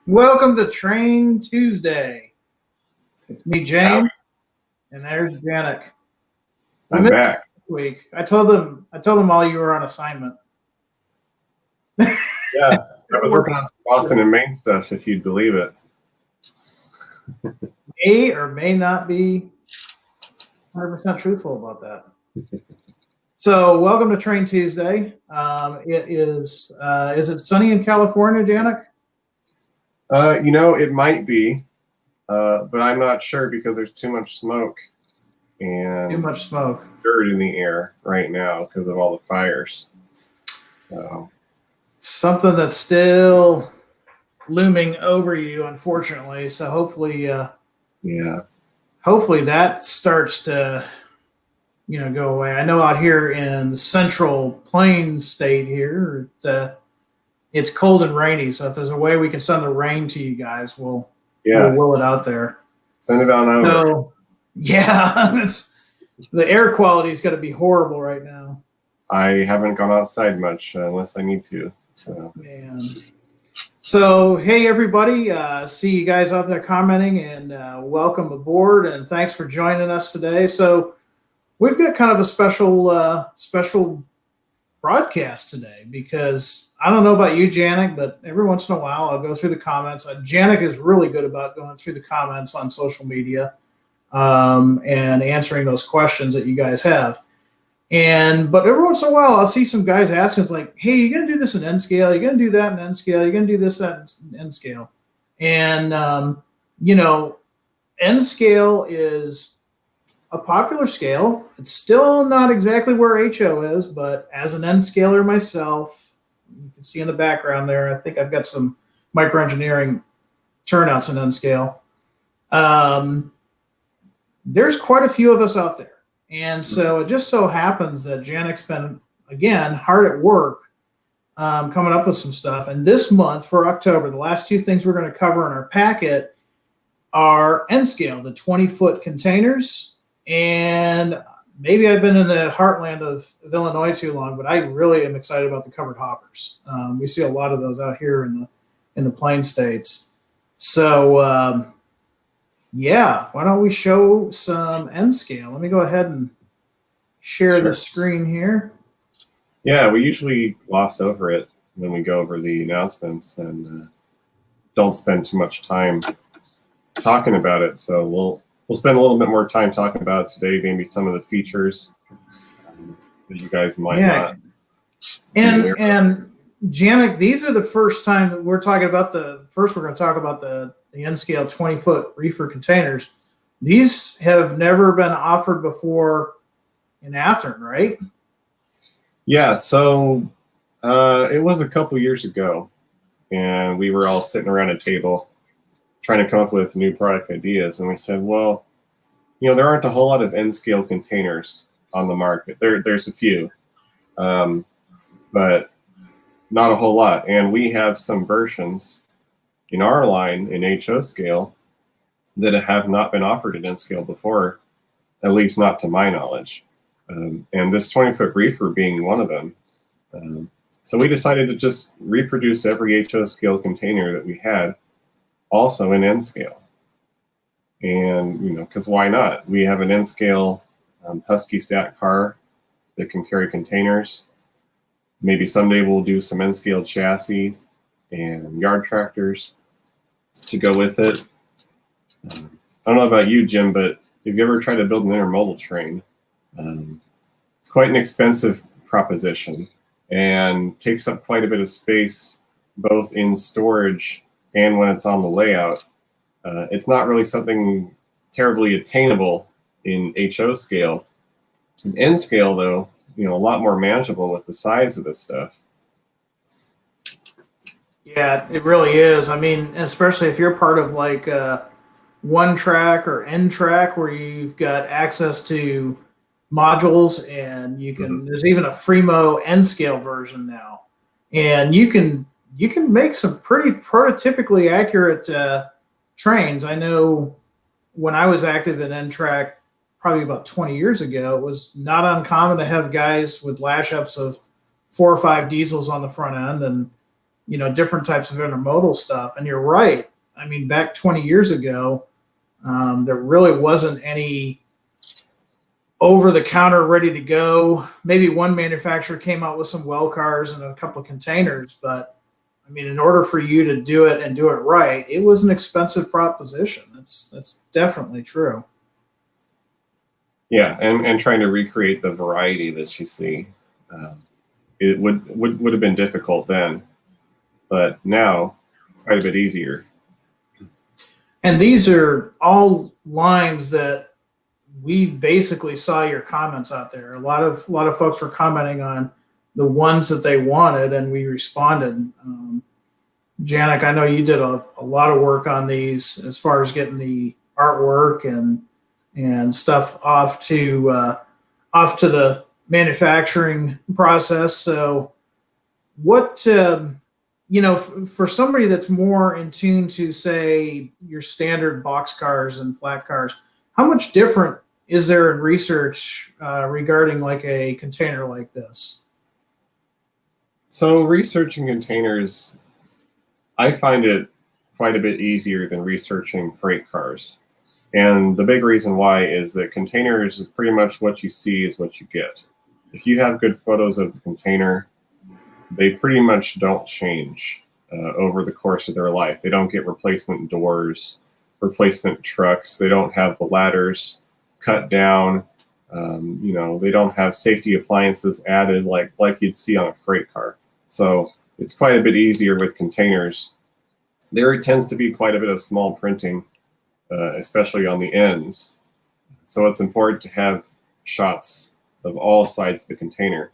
Welcome to Train Tuesday. It's me, James, Howdy. and there's Janek. I'm back. This week. I told them all you were on assignment. Yeah, I was working on some Boston and Maine stuff, if you'd believe it. May or may not be 100% truthful about that. So, welcome to Train Tuesday. It is it sunny in California, Janek? It might be, but I'm not sure because there's too much smoke and Too much smoke. dirt in the air right now because of all the fires. Something that's still looming over you, unfortunately. So hopefully, hopefully that starts to, go away. I know out here in the Central Plains state here, it's cold and rainy. So if there's a way we can send the rain to you guys, we'll will it out there. Send it on over. So, the air quality's got to be horrible right now. I haven't gone outside much unless I need to. So. Man. So, hey, everybody. See you guys out there commenting, and welcome aboard, and thanks for joining us today. So we've got kind of a special broadcast today because I don't know about you, Janek, but every once in a while I'll go through the comments. Janek is really good about going through the comments on social media and answering those questions that you guys have. But every once in a while, I'll see some guys asking, us like, hey, you're going to do this in N scale. You're going to do that in N scale. You're going to do this, that in N scale. And, N scale is a popular scale. It's still not exactly where HO is, but as an N scaler myself, you can see in the background there, I think I've got some microengineering turnouts in N scale. There's quite a few of us out there. And so it just so happens that Janek's been, again, hard at work coming up with some stuff. And this month for October, the last two things we're going to cover in our packet are N-scale, the 20-foot containers. And maybe I've been in the heartland of Illinois too long, but I really am excited about the covered hoppers. We see a lot of those out here in the Plain States. So, why don't we show some N-scale? Let me go ahead and share the screen here. Yeah, we usually gloss over it when we go over the announcements and don't spend too much time talking about it. So we'll spend a little bit more time talking about it today, maybe some of the features that you guys might not. And Janek, these are the first time that we're talking about we're going to talk about the N-scale 20-foot reefer containers. These have never been offered before in Athern, right? Yeah, so it was a couple years ago, and we were all sitting around a table trying to come up with new product ideas, and we said, well, there aren't a whole lot of N-scale containers on the market. There's a few, but not a whole lot. And we have some versions in our line in HO scale that have not been offered at N scale before, at least not to my knowledge. And this 20-foot reefer being one of them. So we decided to just reproduce every HO scale container that we had also in N scale. And, because why not? We have an N scale Husky stat car that can carry containers. Maybe someday we'll do some N scale chassis and yard tractors to go with it. I don't know about you, Jim, but if you ever tried to build an intermodal train, it's quite an expensive proposition and takes up quite a bit of space, both in storage and when it's on the layout. It's not really something terribly attainable in HO scale. In N scale, though, a lot more manageable with the size of this stuff. Yeah, it really is. I mean, especially if you're part of like one track or N track where you've got access to modules and you can, there's even a Fremo N scale version now. And you can make some pretty prototypically accurate trains. I know when I was active in N track probably about 20 years ago, it was not uncommon to have guys with lash ups of 4 or 5 diesels on the front end and different types of intermodal stuff. And you're right. I mean, back 20 years ago, there really wasn't any over the counter ready to go. Maybe one manufacturer came out with some well cars and a couple of containers, but I mean, in order for you to do it and do it right, it was an expensive proposition. That's definitely true. Yeah, and trying to recreate the variety that you see, it would have been difficult then, but now quite a bit easier. And these are all lines that we basically saw your comments out there. A lot of folks were commenting on the ones that they wanted, and we responded. Janek, I know you did a lot of work on these as far as getting the artwork and stuff off to the manufacturing process. So what, for somebody that's more in tune to, say, your standard box cars and flat cars, how much different is there in research regarding like a container like this? So researching containers, I find it quite a bit easier than researching freight cars. And the big reason why is that containers is pretty much what you see is what you get. If you have good photos of the container, they pretty much don't change over the course of their life. They don't get replacement doors, replacement trucks. They don't have the ladders cut down. They don't have safety appliances added like you'd see on a freight car. So it's quite a bit easier with containers. There tends to be quite a bit of small printing, especially on the ends. So it's important to have shots of all sides of the container.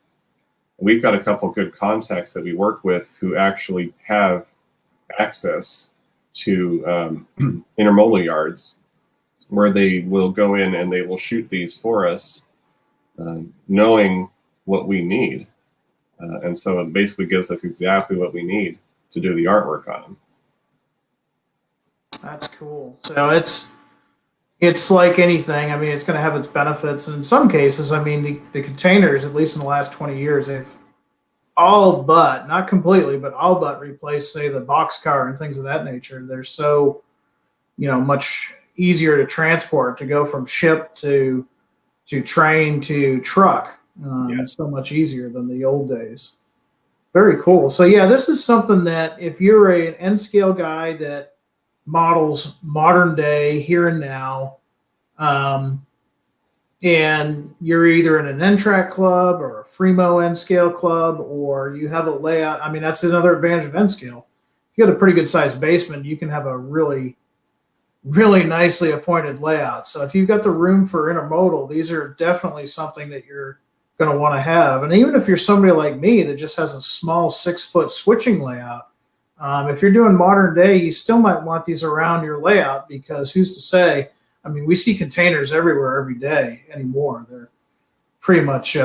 We've got a couple good contacts that we work with who actually have access to intermodal yards where they will go in and they will shoot these for us, knowing what we need. And so it basically gives us exactly what we need to do the artwork on them. That's cool. So it's like anything. I mean, it's going to have its benefits. And in some cases, I mean, the containers, at least in the last 20 years, they've all but, not completely, but all but replaced, say, the boxcar and things of that nature. They're so, much easier to transport, to go from ship to train to truck. It's so much easier than the old days. Very cool. So yeah, this is something that if you're an N scale guy that models modern day here and now, and you're either in an N-track club or a Fremo N-scale club, or you have a layout. I mean, that's another advantage of N-scale. If you got a pretty good sized basement, you can have a really, really nicely appointed layout. So if you've got the room for intermodal, these are definitely something that you're going to want to have. And even if you're somebody like me that just has a small 6-foot switching layout, if you're doing modern day, you still might want these around your layout, because who's to say? I mean, we see containers everywhere every day anymore. They're pretty much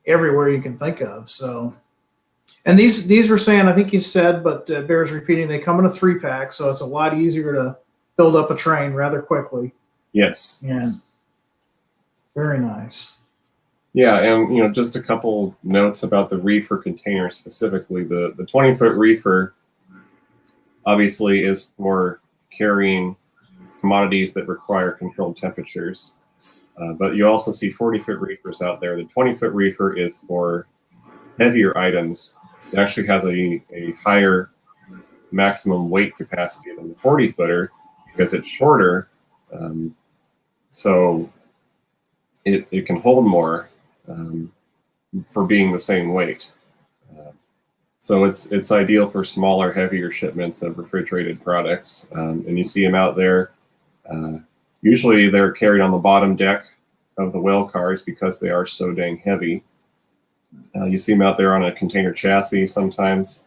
everywhere you can think of. So, and these were saying, I think you said, but bears repeating, they come in a 3-pack, so it's a lot easier to build up a train rather quickly. Yes. And very nice. Yeah, and just a couple notes about the reefer container specifically. The 20-foot reefer obviously is for carrying commodities that require controlled temperatures, but you also see 40-foot reefers out there. The 20-foot reefer is for heavier items. It actually has a higher maximum weight capacity than the 40-footer because it's shorter, so it can hold more for being the same weight. So it's ideal for smaller, heavier shipments of refrigerated products, and you see them out there. Usually they're carried on the bottom deck of the well cars because they are so dang heavy. You see them out there on a container chassis sometimes.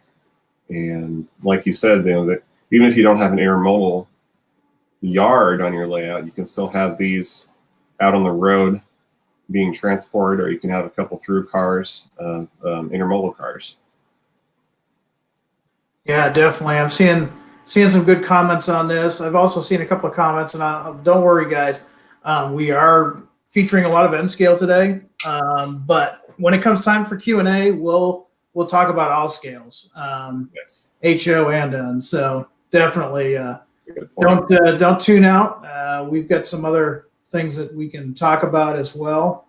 And like you said, that even if you don't have an intermodal yard on your layout, you can still have these out on the road being transported, or you can have a couple through cars, intermodal cars. Yeah, definitely. I'm seeing some good comments on this. I've also seen a couple of comments, and don't worry, guys. We are featuring a lot of N scale today, but when it comes time for Q&A, we'll we'll talk about all scales, Yes. HO and N. So definitely Good point. don't tune out. We've got some other things that we can talk about as well.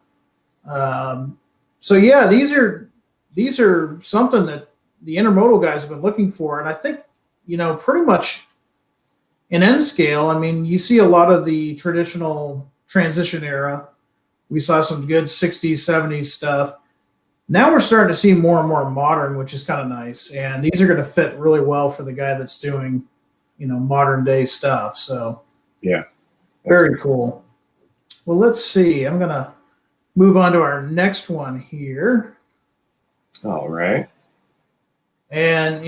So yeah, these are something that the intermodal guys have been looking for, and I think pretty much in N scale. I mean, you see a lot of the traditional transition era. We saw some good 60s, 70s stuff. Now we're starting to see more and more modern, which is kind of nice. And these are going to fit really well for the guy that's doing, modern day stuff. So Yeah. very cool. Well, let's see. I'm going to move on to our next one here. All right. And,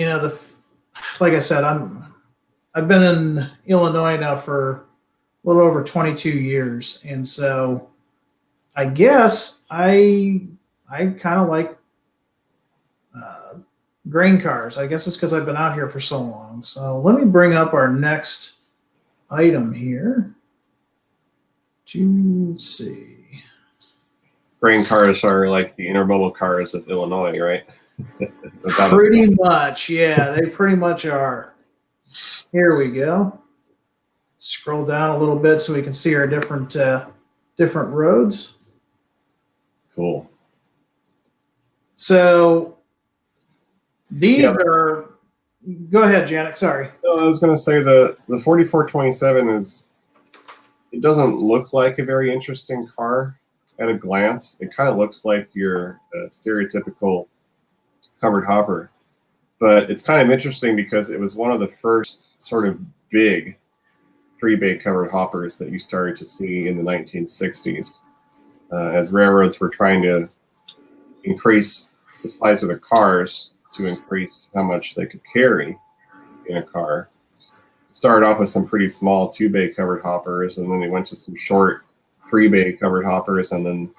like I said, I've been in Illinois now for a little over 22 years. And so I guess I kind of like grain cars. I guess it's because I've been out here for so long. So let me bring up our next item here to see. Grain cars are like the intermodal cars of Illinois, right? Pretty much, yeah, they pretty much are. Here we go. Scroll down a little bit so we can see our different roads. Cool. So these are. Go ahead, Janek. Sorry. No, I was going to say the 4427 it doesn't look like a very interesting car at a glance. It kind of looks like your stereotypical covered hopper, but it's kind of interesting because it was one of the first sort of big 3-bay covered hoppers that you started to see in the 1960s as railroads were trying to increase the size of the cars to increase how much they could carry in a car. Started off with some pretty small 2-bay covered hoppers, and then they went to some short 3-bay covered hoppers, and then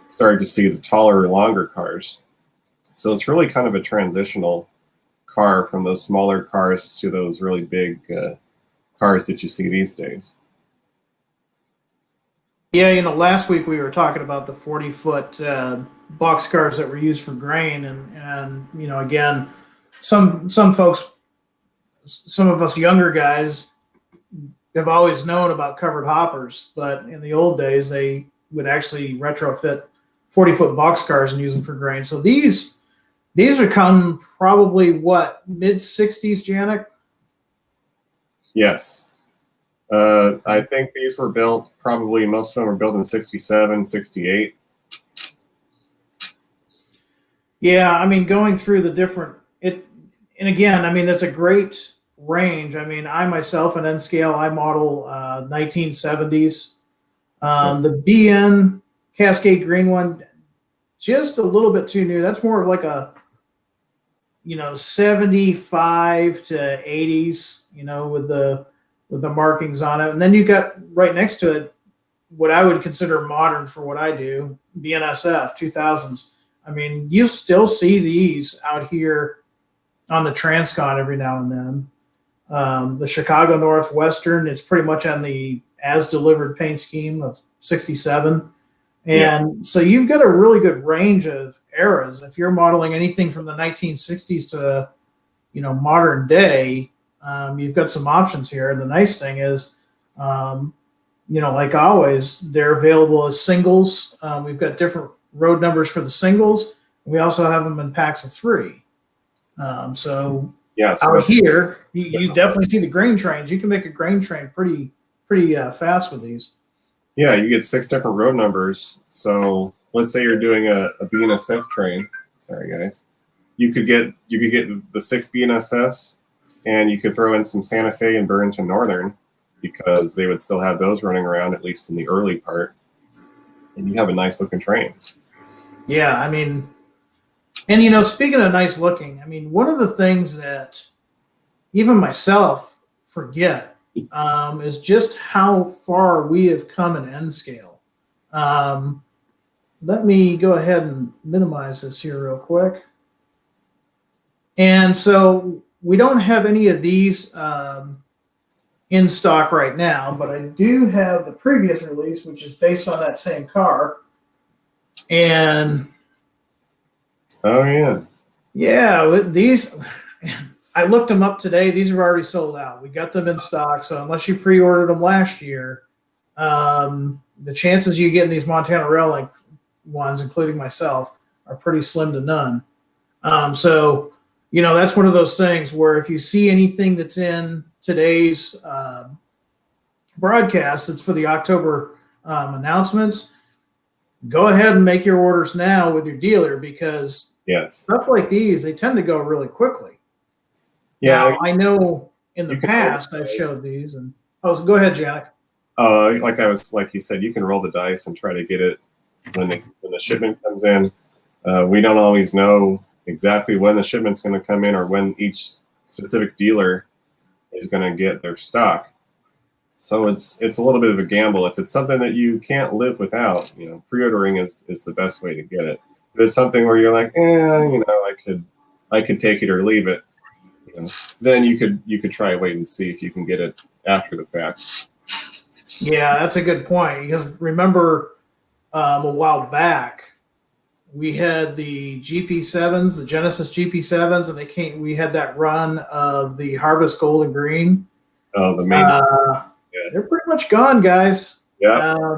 started to see the taller, longer cars. So it's really kind of a transitional car from those smaller cars to those really big cars that you see these days. Yeah, last week we were talking about the 40-foot box cars that were used for grain, and again, some folks, some of us younger guys have always known about covered hoppers, but in the old days they would actually retrofit 40-foot box cars and use them for grain. So these would come probably mid 60s, Janek? Yes. I think these were built, probably most of them were built in 67, 68. Yeah, I mean, going through the and again, I mean, that's a great range. I mean, I myself, in N scale, I model 1970s. The BN Cascade Green one, just a little bit too new. That's more of like a 75 to 80s, with the markings on it. And then you got right next to it what I would consider modern for what I do, BNSF 2000s. I mean, you still see these out here on the Transcon every now and then. The Chicago Northwestern is pretty much on the as delivered paint scheme of 67. And so you've got a really good range of eras. If you're modeling anything from the 1960s to, modern day, you've got some options here. And the nice thing is, like always, they're available as singles. We've got different road numbers for the singles. We also have them in packs of 3. So out here, you definitely see the grain trains. You can make a grain train pretty fast with these. Yeah, you get 6 different road numbers. So let's say you're doing a BNSF train. Sorry, guys. You could get the 6 BNSFs, and you could throw in some Santa Fe and Burlington Northern, because they would still have those running around, at least in the early part. And you have a nice looking train. Yeah, I mean, and speaking of nice looking, I mean, one of the things that even myself forget is just how far we have come in N scale. Let me go ahead and minimize this here real quick. And so we don't have any of these in stock right now, but I do have the previous release, which is based on that same car. And oh Yeah, these, I looked them up today. These are already sold out. We got them in stock. So unless you pre-ordered them last year, the chances you getting these Montana Rail Link ones, including myself, are pretty slim to none. So, that's one of those things where if you see anything that's in today's broadcast that's for the October announcements, go ahead and make your orders now with your dealer, because Yes. stuff like these, they tend to go really quickly. Yeah. Now, I know in the past I've showed these, and go ahead, Jack. Like you said, you can roll the dice and try to get it when the shipment comes in. We don't always know exactly when the shipment's going to come in or when each specific dealer is going to get their stock. So it's a little bit of a gamble. If it's something that you can't live without, pre-ordering is the best way to get it. If it's something where you're like, I could take it or leave it, then you could try to wait and see if you can get it after the fact. Yeah, that's a good point. Because remember, a while back, we had the GP7s, the Genesis GP7s, and we had that run of the Harvest Gold and Green. Oh, the main. They're pretty much gone, guys. Yeah.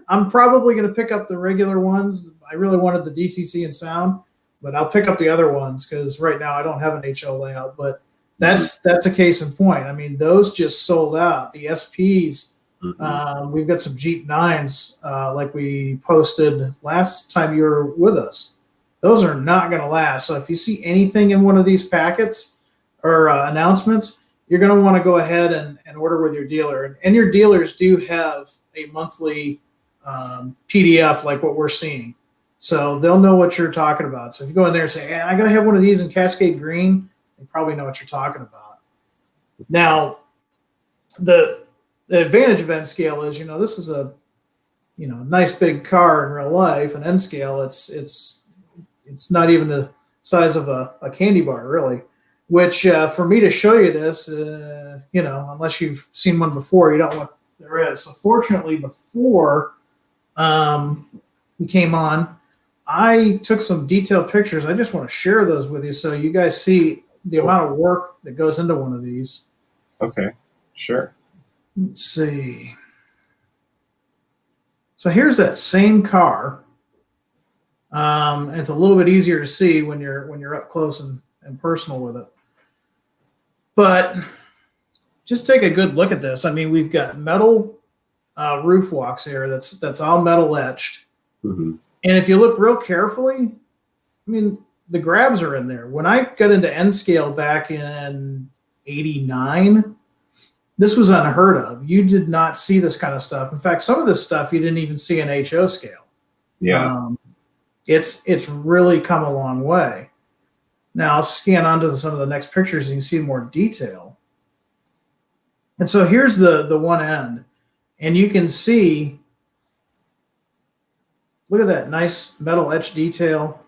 I'm probably going to pick up the regular ones. I really wanted the DCC and Sound, but I'll pick up the other ones because right now I don't have an HO layout. But that's a case in point. I mean, those just sold out. The SPs, we've got some Jeep 9s like we posted last time you were with us. Those are not going to last. So if you see anything in one of these packets or announcements, you're going to want to go ahead and order with your dealer. And your dealers do have a monthly PDF like what we're seeing. So they'll know what you're talking about. So if you go in there and say, hey, I got to have one of these in Cascade Green, they probably know what you're talking about. Now, the advantage of N scale is, this is a, nice big car in real life. And N scale, it's not even the size of a candy bar, really. Which for me to show you this, unless you've seen one before, you don't know what there is. So fortunately, before we came on, I took some detailed pictures. I just want to share those with you so you guys see the amount of work that goes into one of these. Okay, sure. Let's see. So here's that same car. And it's a little bit easier to see when you're up close and personal with it. But just take a good look at this. I mean, we've got metal roof walks here. That's all metal etched. Mm-hmm. And if you look real carefully, I mean, the grabs are in there. When I got into N scale back in '89, this was unheard of. You did not see this kind of stuff. In fact, some of this stuff you didn't even see in HO scale. Yeah. It's really come a long way. Now I'll scan onto some of the next pictures and you can see more detail. And so here's the one end. And you can see, look at that nice metal etch detail.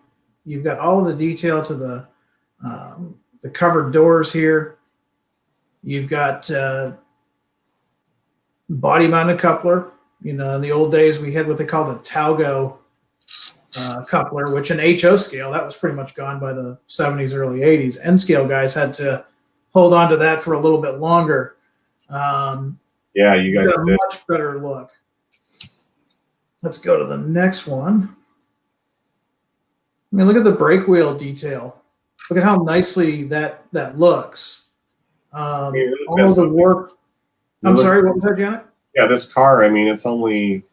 You've got all the detail to the covered doors here. You've got body mounted coupler. In the old days we had what they called a Talgo coupler, which in HO scale, that was pretty much gone by the 70s, early 80s. N scale guys had to hold on to that for a little bit longer. Yeah, you guys did a much better look. Let's go to the next one. I mean, look at the brake wheel detail. Look at how nicely that looks. All the work. I'm sorry, what was that, Janet? Yeah, this car, I mean, it's only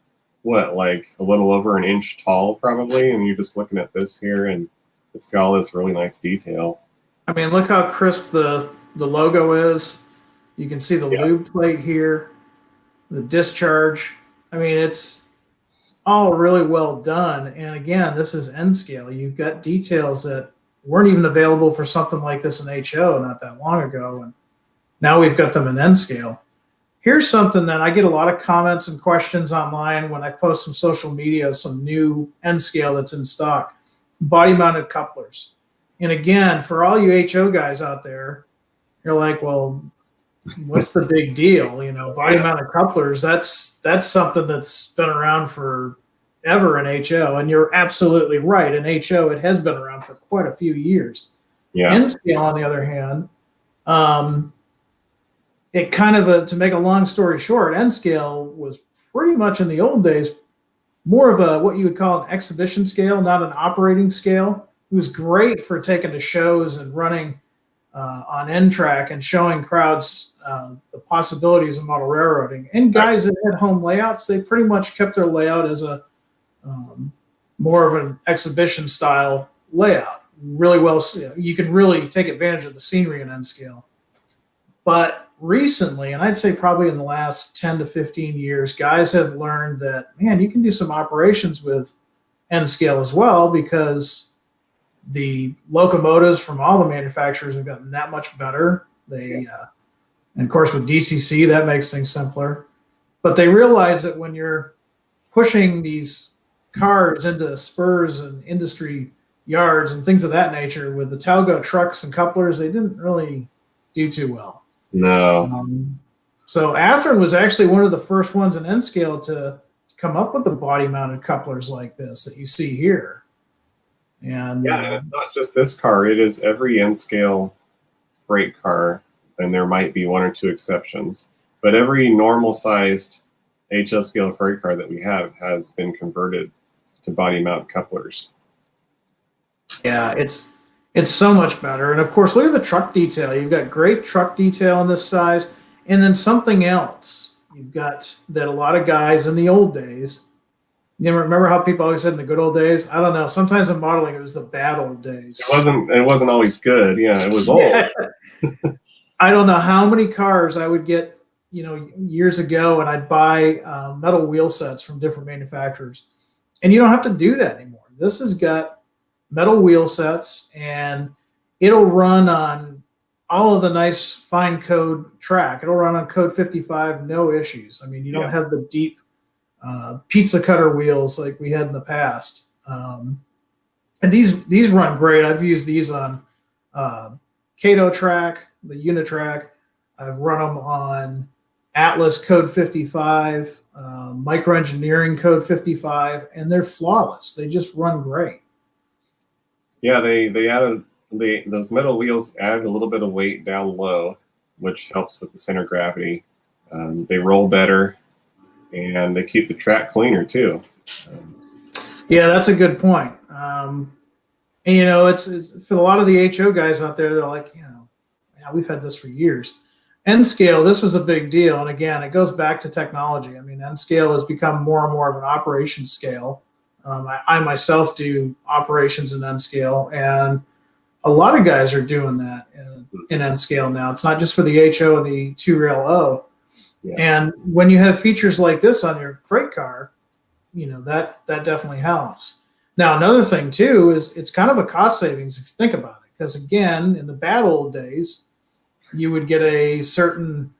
like a little over an inch tall probably, and you're just looking at this here and it's got all this really nice detail. I mean, look how crisp the logo is. You can see the lube plate here, the discharge. I mean, it's all really well done. And again, this is N scale. You've got details that weren't even available for something like this in HO not that long ago, and now we've got them in N scale. Here's something that I get a lot of comments and questions online when I post some social media, some new N scale that's in stock, body mounted couplers. And again, for all you HO guys out there, you're like, well, what's the big deal? Body mounted couplers, that's something that's been around for ever in HO. And you're absolutely right. In HO, it has been around for quite a few years. Yeah. N scale, on the other hand, it kind of to make a long story short, N scale was pretty much in the old days more of a what you would call an exhibition scale, not an operating scale. It was great for taking to shows and running on N track and showing crowds the possibilities of model railroading. And guys that had home layouts, they pretty much kept their layout as a more of an exhibition style layout. Really well, you can really take advantage of the scenery in N scale. But recently, and I'd say probably in the last 10 to 15 years, guys have learned that, man, you can do some operations with N scale as well, because the locomotives from all the manufacturers have gotten that much better. And of course with DCC, that makes things simpler. But they realize that when you're pushing these cars into spurs and industry yards and things of that nature with the Talgo trucks and couplers, they didn't really do too well. No. So Athearn was actually one of the first ones in N scale to come up with the body mounted couplers like this that you see here. And yeah, it's not just this car, it is every N scale freight car, and there might be one or two exceptions, but every normal sized HO scale freight car that we have has been converted to body mount couplers. Yeah, it's so much better. And of course, look at the truck detail. You've got great truck detail on this size. And then something else you've got that a lot of guys in the old days, you remember how people always said in the good old days? I don't know. Sometimes in modeling, it was the bad old days. It wasn't always good. Yeah, it was old. Yeah. I don't know how many cars I would get, years ago, and I'd buy metal wheel sets from different manufacturers. And you don't have to do that anymore. This has got metal wheel sets, and it'll run on all of the nice fine code track. It'll run on code 55, no issues. I mean, you don't have the deep pizza cutter wheels like we had in the past. And these run great. I've used these on Cato track, the Unitrack. I've run them on Atlas code 55, microengineering code 55, and they're flawless. They just run great. Yeah, they added those metal wheels added a little bit of weight down low, which helps with the center of gravity. They roll better, and they keep the track cleaner too. Yeah, that's a good point. And it's for a lot of the HO guys out there. They're like, yeah, we've had this for years. N scale, this was a big deal, and again, it goes back to technology. I mean, N scale has become more and more of an operation scale. I myself do operations in N scale, and a lot of guys are doing that in N scale now. It's not just for the HO and the 2-rail O. Yeah. And when you have features like this on your freight car, that definitely helps. Now, another thing too is it's kind of a cost savings if you think about it, because again, in the bad old days, you would get a certain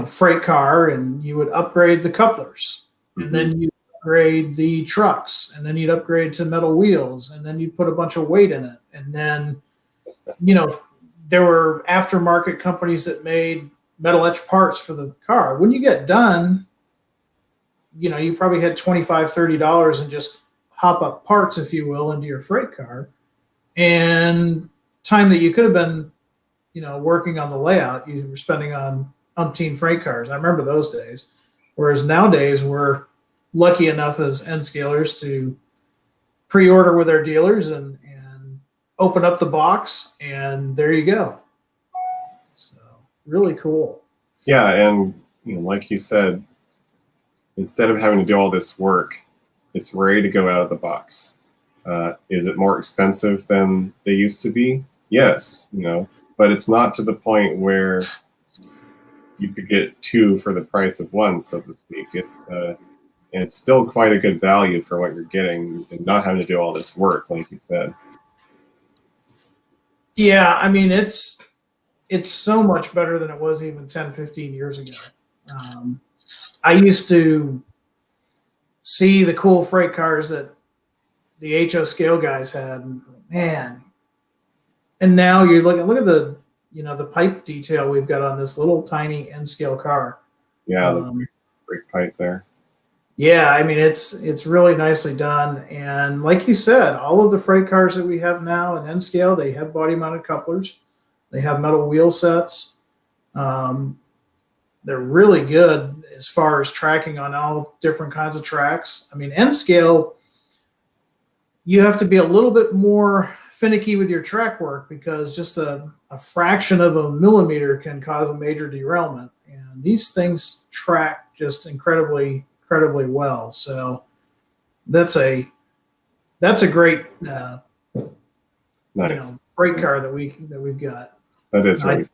freight car, and you would upgrade the couplers, and then you upgrade the trucks, and then you'd upgrade to metal wheels, and then you'd put a bunch of weight in it, and then there were aftermarket companies that made metal etch parts for the car. When you get done, you probably had $25, $30 in just hop up parts, if you will, into your freight car, and time that you could have been working on the layout, you were spending on umpteen freight cars. I remember those days. Whereas nowadays, we're lucky enough as N scalers to pre-order with our dealers and open up the box, and there you go. So really cool. Yeah, and like you said, instead of having to do all this work, it's ready to go out of the box. Is it more expensive than they used to be? Yes, but it's not to the point where you could get two for the price of one, so to speak. It's still quite a good value for what you're getting and not having to do all this work, like you said. Yeah, I mean, it's so much better than it was even 10, 15 years ago. I used to see the cool freight cars that the HO scale guys had, and man. And now you look at the the pipe detail we've got on this little tiny N scale car. Yeah, the brake pipe there. Yeah, I mean it's really nicely done, and like you said, all of the freight cars that we have now in N scale, they have body mounted couplers, they have metal wheel sets. Um, they're really good as far as tracking on all different kinds of tracks. I mean, N scale, you have to be a little bit more finicky with your track work because just a fraction of a millimeter can cause a major derailment, and these things track just incredibly well. So that's a great Nice. freight car that we've got. That is I, really.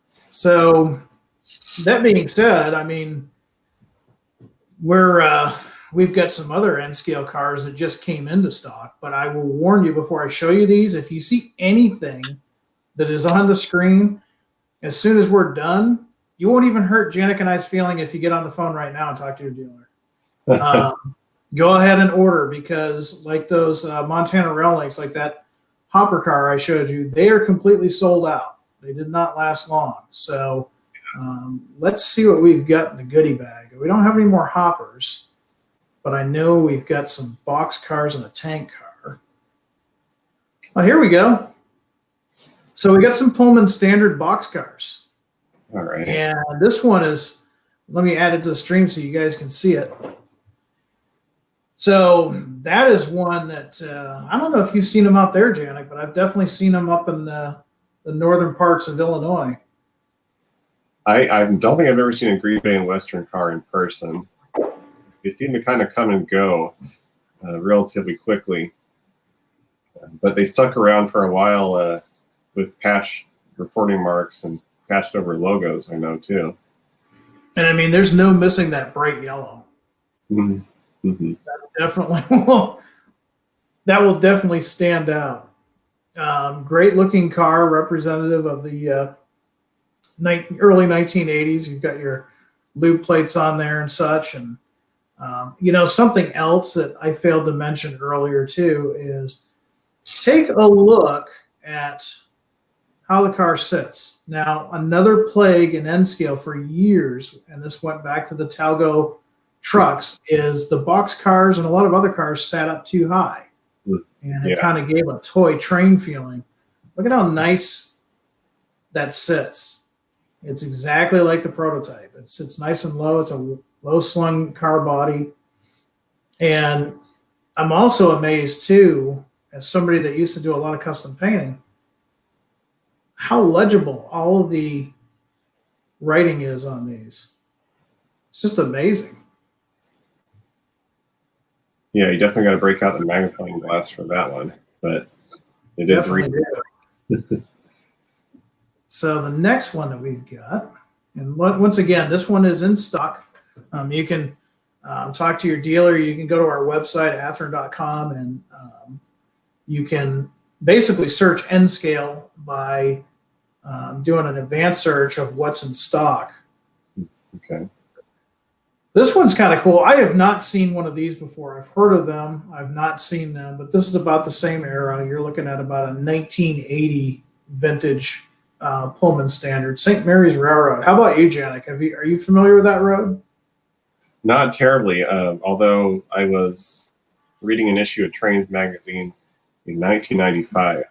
so that being said, I mean we've got some other N scale cars that just came into stock, but I will warn you before I show you these, if you see anything that is on the screen, as soon as we're done, you won't even hurt Janek and I's feeling if you get on the phone right now and talk to your dealer. Go ahead and order, because like those Montana Rail Links, like that hopper car I showed you, they are completely sold out. They did not last long. So let's see what we've got in the goodie bag. We don't have any more hoppers, but I know we've got some box cars and a tank car. Oh, here we go. So we got some Pullman standard box cars. All right. And this one is, let me add it to the stream so you guys can see it. So that is one that, I don't know if you've seen them out there, Janek, but I've definitely seen them up in the northern parts of Illinois. I don't think I've ever seen a Green Bay and Western car in person. They seem to kind of come and go relatively quickly. But they stuck around for a while with patch reporting marks and patched over logos, I know, too. And I mean, there's no missing that bright yellow. Mm-hmm. Mm-hmm. That will definitely stand out. Great looking car, representative of the early 1980s. You've got your lube plates on there and such. And, something else that I failed to mention earlier too is take a look at how the car sits. Now, another plague in N scale for years, and this went back to the Talgo trucks, is the box cars and a lot of other cars sat up too high. And it kind of gave a toy train feeling. Look at how nice that sits. It's exactly like the prototype. It sits nice and low. It's a low slung car body. And I'm also amazed too, as somebody that used to do a lot of custom painting, how legible all of the writing is on these. It's just amazing. Yeah, you definitely got to break out the magnifying glass for that one, but it is reading. So the next one that we've got, and once again, this one is in stock. You can talk to your dealer. You can go to our website, athearn.com, and you can basically search N scale by doing an advanced search of what's in stock. Okay. This one's kind of cool. I have not seen one of these before. I've heard of them. I've not seen them, but this is about the same era. You're looking at about a 1980 vintage Pullman standard, St. Mary's Railroad. How about you, Janek? Are you familiar with that road? Not terribly, although I was reading an issue of Trains magazine in 1995.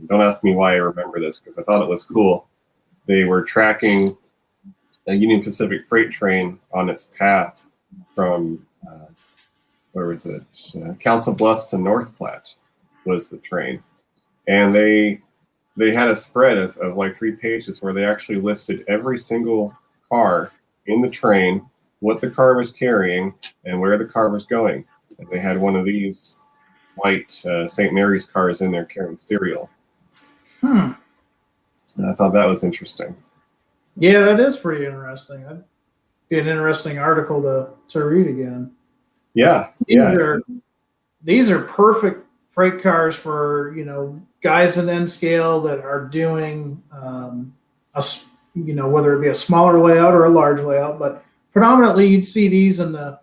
Don't ask me why I remember this, because I thought it was cool. They were tracking a Union Pacific freight train on its path from, where was it? Council Bluffs to North Platte was the train. And they had a spread of like 3 pages where they actually listed every single car in the train, what the car was carrying, and where the car was going. And they had one of these white St. Mary's cars in there carrying cereal. And I thought that was interesting. Yeah, that is pretty interesting. That'd be an interesting article to read again. Yeah. These are perfect freight cars for, guys in N scale that are doing, whether it be a smaller layout or a large layout, but predominantly you'd see these in the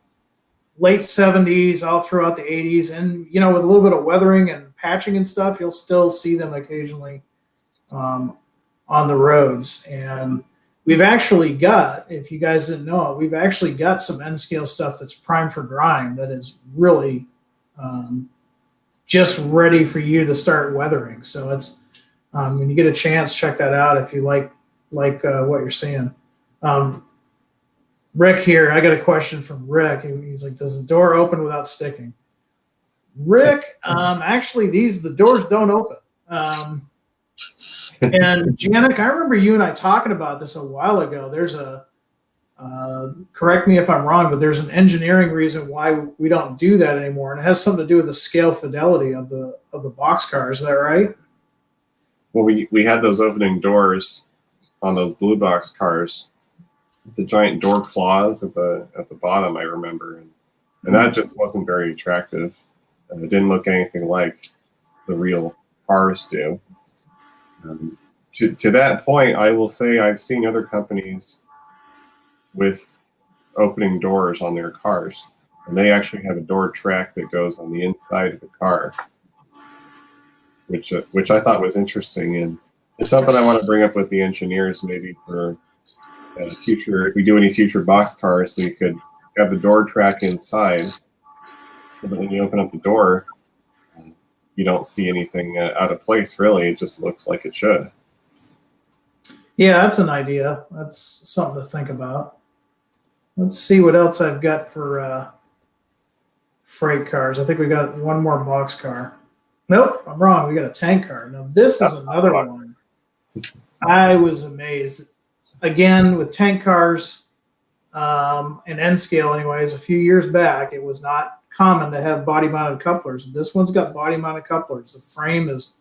late 70s, all throughout the 80s. And, with a little bit of weathering and patching and stuff, you'll still see them occasionally on the roads. And we've actually got, if you guys didn't know it, we've actually got some N scale stuff that's primed for grime that is really just ready for you to start weathering. So it's when you get a chance, check that out if you like what you're seeing. Rick here, I got a question from Rick. He's like, does the door open without sticking? Rick, actually, the doors don't open. And Janek, I remember you and I talking about this a while ago. There's correct me if I'm wrong, but there's an engineering reason why we don't do that anymore, and it has something to do with the scale fidelity of the boxcar. Is that right? Well, we had those opening doors on those blue box cars, the giant door claws at the bottom. I remember, and that just wasn't very attractive. It didn't look anything like the real cars do. To that point, I will say I've seen other companies with opening doors on their cars, and they actually have a door track that goes on the inside of the car, which I thought was interesting, and it's something I want to bring up with the engineers maybe for future. If we do any future box cars, we could have the door track inside, so that when you open up the door, you don't see anything out of place. Really, it just looks like it should. Yeah, that's an idea. That's something to think about. Let's see what else I've got for freight cars. I think we got one more box car. Nope, I'm wrong. We got a tank car. Now, this is another one. I was amazed. Again, with tank cars and N scale anyways, a few years back, it was not common to have body-mounted couplers. This one's got body-mounted couplers. The frame is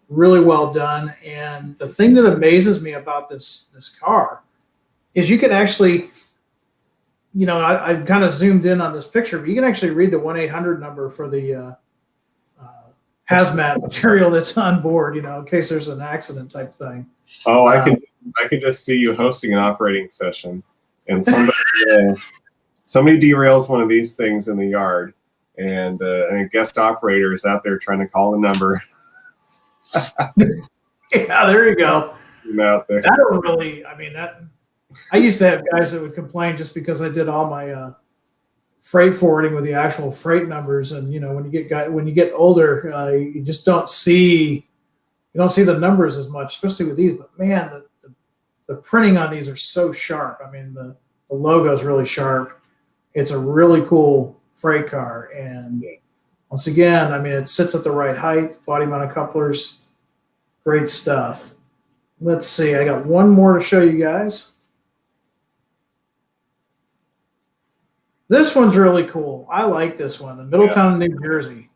really well done. And the thing that amazes me about this car is you can actually, I kind of zoomed in on this picture, but you can actually read the 1-800 number for the hazmat material that's on board, in case there's an accident type thing. Oh, I can just see you hosting an operating session, and somebody derails one of these things in the yard, and a guest operator is out there trying to call the number. Yeah, there you go. Out there. That don't really, I used to have guys that would complain just because I did all my freight forwarding with the actual freight numbers, and when you get older, you just don't see the numbers as much, especially with these. But man, the printing on these are so sharp. The logo is really sharp. It's a really cool freight car, and once again, it sits at the right height, body mounted couplers, great stuff. Let's see, I got one more to show you guys. This one's really cool. I like this one, the Middletown, New Jersey.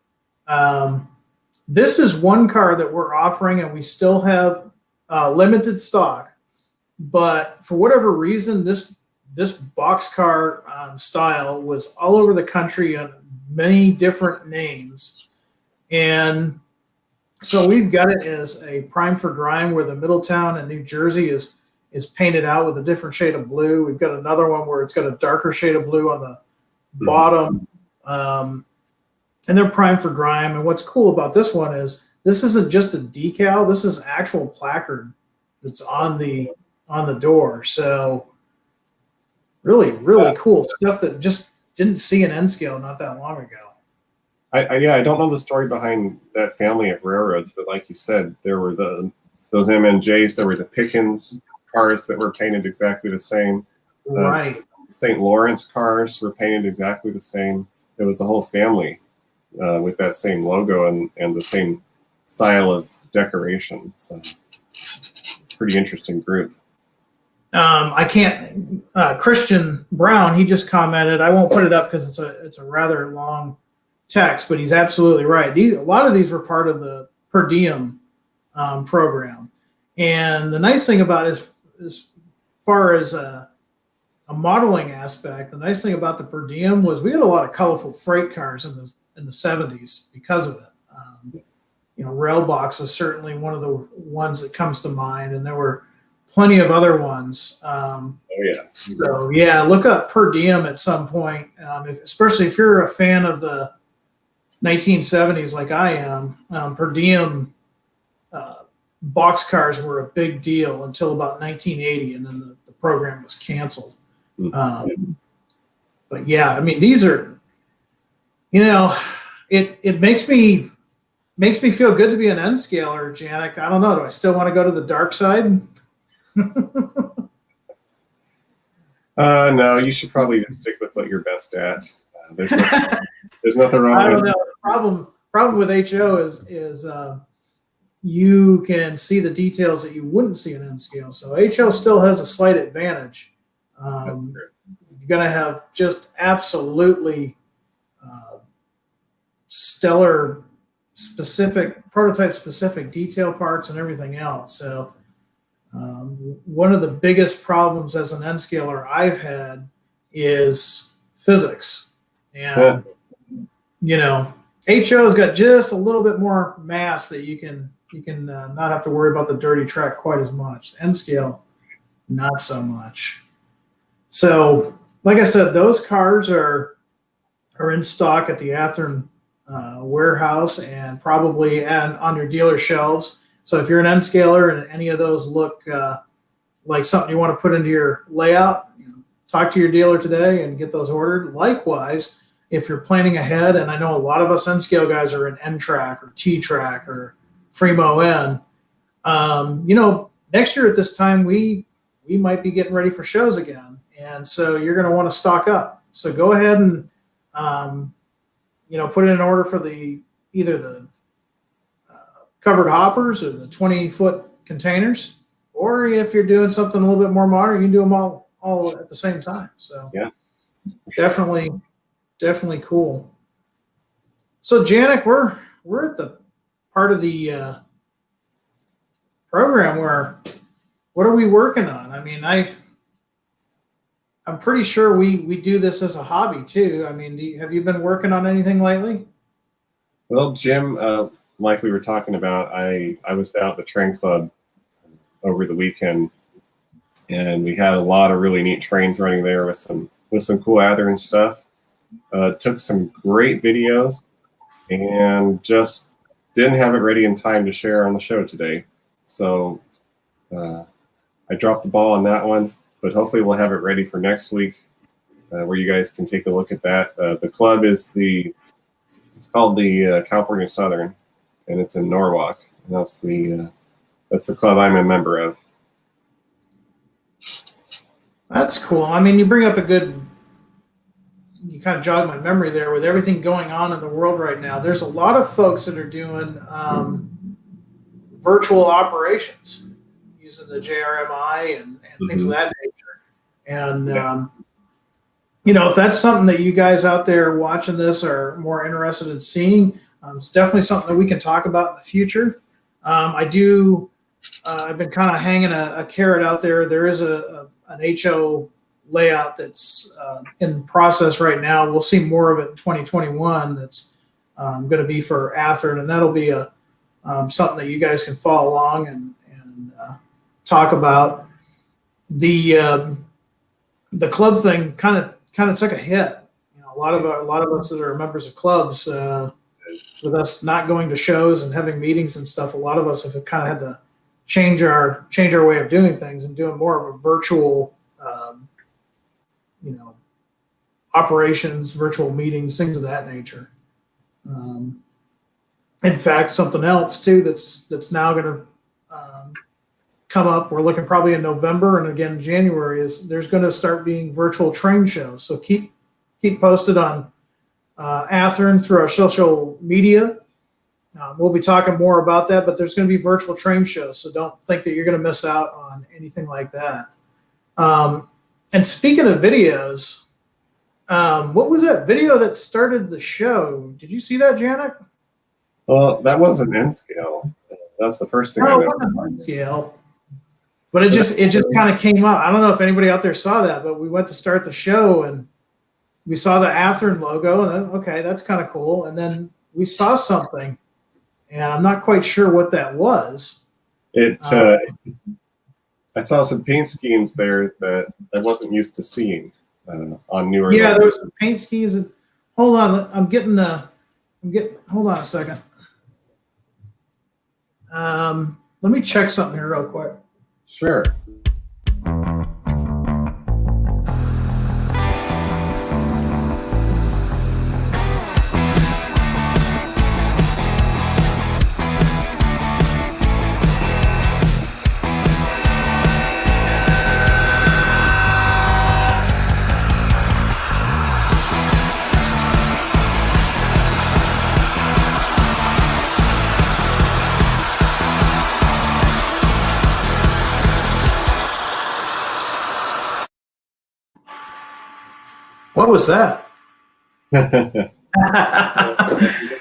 This is one car that we're offering, and we still have limited stock. But for whatever reason, this boxcar style was all over the country on many different names. And so we've got it as a prime for grime, where the Middletown and New Jersey is painted out with a different shade of blue. We've got another one where it's got a darker shade of blue on the bottom. And they're prime for grime. And what's cool about this one is this isn't just a decal. This is actual placard that's on the door. So really, really cool stuff that just didn't see an N scale not that long ago. I don't know the story behind that family of railroads, but like you said, there were those MNJs, there were the Pickens cars that were painted exactly the same. Right. St. Lawrence cars were painted exactly the same. It was the whole family with that same logo and the same style of decoration. So pretty interesting group. Christian Brown, he just commented, I won't put it up because it's a rather long text, but he's absolutely right. A lot of these were part of the per diem program. And the nice thing about it is, as far as a modeling aspect, the nice thing about the per diem was we had a lot of colorful freight cars in the 70s because of it. Railbox was certainly one of the ones that comes to mind, and there were plenty of other ones. So look up per diem at some point, especially if you're a fan of the 1970s like I am. Per diem box cars were a big deal until about 1980, and then the program was canceled. Mm-hmm. But yeah, I mean, these are, it makes me feel good to be an N scaler, Janek. I don't know. Do I still want to go to the dark side? No, you should probably just stick with what you're best at. There's nothing wrong. I don't know. The problem with HO is you can see the details that you wouldn't see in N scale. So HO still has a slight advantage. You're going to have just absolutely stellar prototype specific detail parts and everything else. So one of the biggest problems as an N scaler I've had is physics. And, HO's got just a little bit more mass that you can not have to worry about the dirty track quite as much. N scale, not so much. So, like I said, those cars are in stock at the Athearn warehouse and probably on your dealer shelves. So if you're an N scaler and any of those look like something you want to put into your layout, talk to your dealer today and get those ordered. Likewise, if you're planning ahead, and I know a lot of us N scale guys are in N track or T track or Fremo N, next year at this time we might be getting ready for shows again, and so you're going to want to stock up. So go ahead and put in an order for either the covered hoppers or the 20-foot containers, or if you're doing something a little bit more modern, you can do them all at the same time. So yeah, definitely cool. So Janek, we're at the part of the program where what are we working on? I mean, I'm pretty sure we do this as a hobby too. I mean, have you been working on anything lately? Well, Jim, like we were talking about, I was out at the train club over the weekend, and we had a lot of really neat trains running there with some cool Athearn stuff. Took some great videos, and just didn't have it ready in time to share on the show today. So I dropped the ball on that one, but hopefully we'll have it ready for next week, where you guys can take a look at that. The club is it's called the California Southern, and it's in Norwalk. And that's the club I'm a member of. That's cool. I mean, you bring up you kind of jog my memory there with everything going on in the world right now. There's a lot of folks that are doing virtual operations using the JRMI and things of that nature. And, if that's something that you guys out there watching this are more interested in seeing, it's definitely something that we can talk about in the future. I've been kind of hanging a carrot out there. There is an HO layout that's in process right now. We'll see more of it in 2021. That's going to be for Athearn, and that'll be something that you guys can follow along and talk about. The club thing kind of took a hit. A lot of us that are members of clubs, with us not going to shows and having meetings and stuff, a lot of us have kind of had to change our way of doing things and doing more of a virtual operations, virtual meetings, things of that nature. In fact, something else too that's now going to come up. We're looking probably in November and again January. Is there's going to start being virtual train shows. So keep posted on Athearn through our social media. We'll be talking more about that, but there's going to be virtual train shows. So don't think that you're going to miss out on anything like that. And speaking of videos, what was that video that started the show? Did you see that, Janek? Well, that wasn't N scale. That's the first thing I know. It wasn't N scale, but it just kind of came up. I don't know if anybody out there saw that, but we went to start the show and we saw the Athearn logo, and then, okay, that's kind of cool. And then we saw something, and I'm not quite sure what that was. I saw some paint schemes there that I wasn't used to seeing on newer. Yeah, there was some paint schemes. And hold on, hold on a second. Let me check something here real quick. Sure. What was that?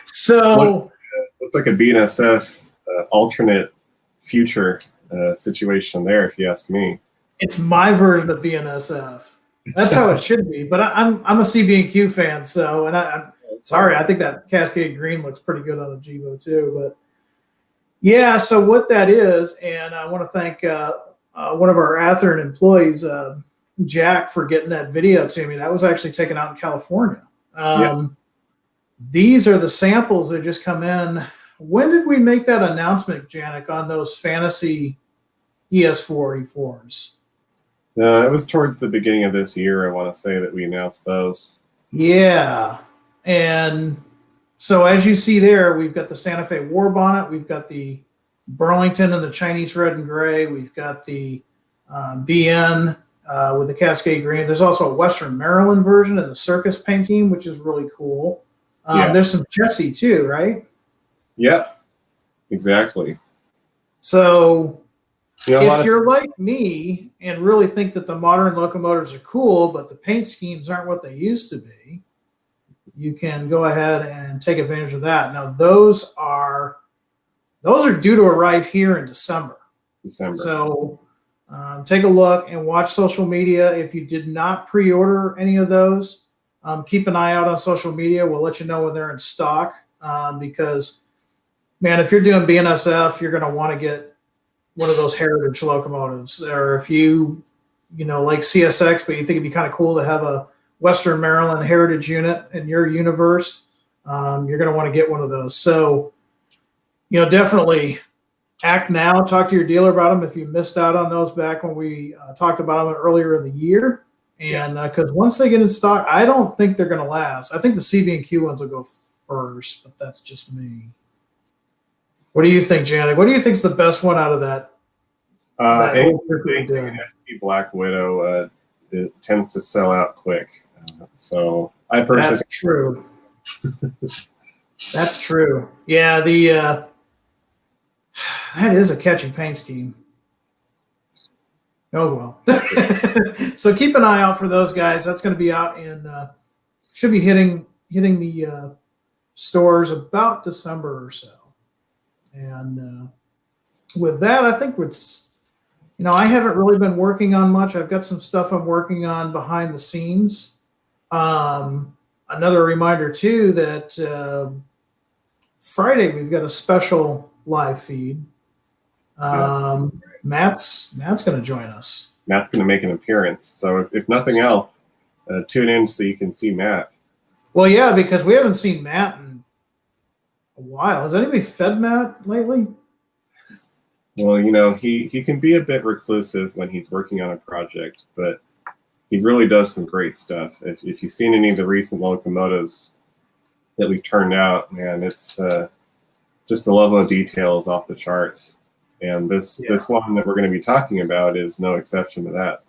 So Looks like a BNSF alternate future situation there, if you ask me. it's my version of BNSF. That's how it should be. But I'm a CB&Q fan, so I'm sorry. I think that Cascade Green looks pretty good on a Jevo too. But yeah, so what that is, and I want to thank one of our Athearn employees, Jack, for getting that video to me. That was actually taken out in California. These are the samples that just come in. When did we make that announcement, Janek, on those Fantasy ES484s? It was towards the beginning of this year, I want to say, that we announced those. Yeah. And so as you see there, we've got the Santa Fe War Bonnet. We've got the Burlington and the Chinese red and gray. We've got the BN with the Cascade Green. There's also a Western Maryland version and the Circus paint scheme, which is really cool. There's some Jesse too, right? Yeah, exactly. So if you're like me and really think that the modern locomotives are cool, but the paint schemes aren't what they used to be, you can go ahead and take advantage of that. Now, those are due to arrive here in December. So take a look and watch social media. If you did not pre-order any of those, keep an eye out on social media. We'll let you know when they're in stock because, man, if you're doing BNSF, you're going to want to get one of those heritage locomotives. Or if you like CSX, but you think it'd be kind of cool to have a Western Maryland heritage unit in your universe, you're going to want to get one of those. So, definitely act now. Talk to your dealer about them if you missed out on those back when we talked about them earlier in the year. And because once they get in stock, I don't think they're going to last. I think the CB&Q ones will go first, but that's just me. What do you think, Janek? What do you think is the best one out of that? Anything SP Black Widow it tends to sell out quick. So I personally. That's true. That's true. Yeah, that is a catchy paint scheme. Oh well. So keep an eye out for those guys. That's going to be out in should be hitting the stores about December or so. And with that, I think it's I haven't really been working on much. I've got some stuff I'm working on behind the scenes. Another reminder too that Friday we've got a special live feed. Matt's going to join us. Matt's going to make an appearance. So if nothing else, tune in so you can see Matt. Well, yeah, because we haven't seen Matt in a while. Has anybody fed Matt lately? Well, he can be a bit reclusive when he's working on a project, but he really does some great stuff. If you've seen any of the recent locomotives that we've turned out, man, it's just the level of detail is off the charts. And this one that we're going to be talking about is no exception to that.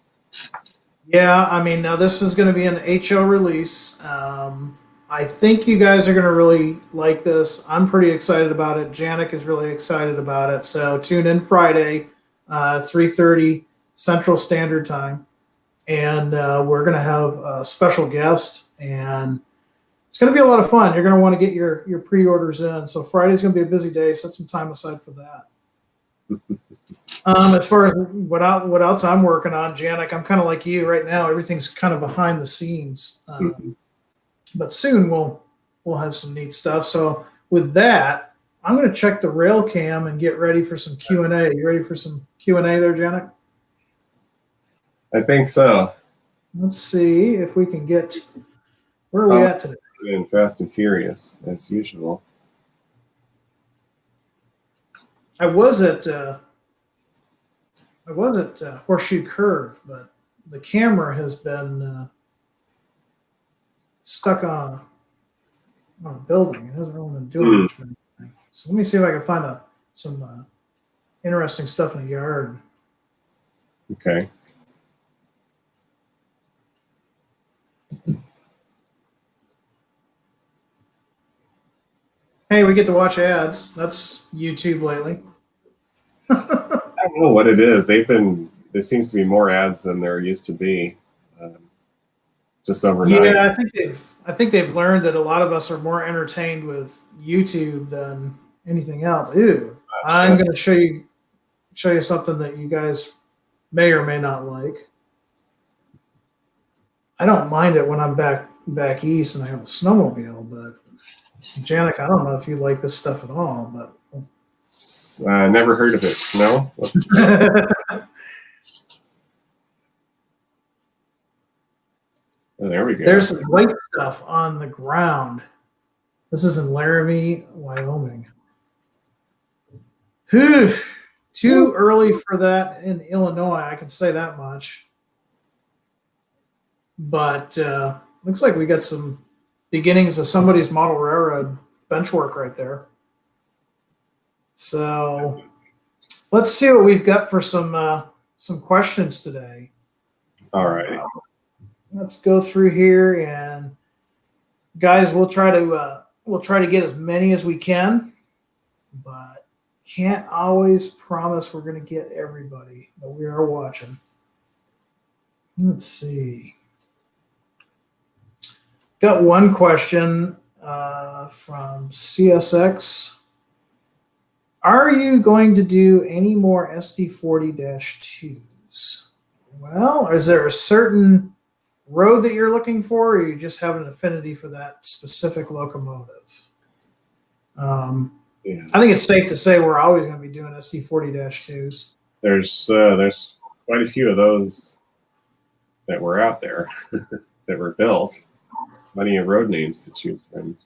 Yeah, I mean, now this is going to be an HO release. I think you guys are going to really like this. I'm pretty excited about it. Janek is really excited about it. So tune in Friday, 3:30 Central Standard Time. And we're going to have a special guest. And it's going to be a lot of fun. You're going to want to get your pre-orders in. So Friday's going to be a busy day. Set some time aside for that. As far as what else I'm working on, Janek, I'm kind of like you right now. Everything's kind of behind the scenes. But soon we'll have some neat stuff. So with that, I'm going to check the rail cam and get ready for some Q&A. You ready for some Q&A there, Janek? I think so. Let's see if we can get – where are we at today? In Fast and Furious, as usual. I was at Horseshoe Curve, but the camera has been stuck on a building. It hasn't really been doing much. So let me see if I can find some interesting stuff in the yard. Okay. Hey, we get to watch ads. That's YouTube lately. I don't know what it is. There seems to be more ads than there used to be. just overnight. Yeah, I think they've learned that a lot of us are more entertained with YouTube than anything else. Ooh, I'm going to show you something that you guys may or may not like. I don't mind it when I'm back east and I have a snowmobile, but Janek, I don't know if you like this stuff at all, but Never heard of it. No? Oh, there we go. There's some white stuff on the ground. This is in Laramie, Wyoming. Whew, too early for that in Illinois, I can say that much. But looks like we got some beginnings of somebody's model railroad bench work right there. So let's see what we've got for some questions today. All right. Let's go through here, and guys, we'll try to get as many as we can, but can't always promise we're going to get everybody. But we are watching. Let's see. Got one question from CSX. Are you going to do any more SD40-2s? Well, is there a certain road that you're looking for, or you just have an affinity for that specific locomotive? I think it's safe to say we're always going to be doing SD40-2s. There's quite a few of those that were out there that were built. Plenty of road names to choose from.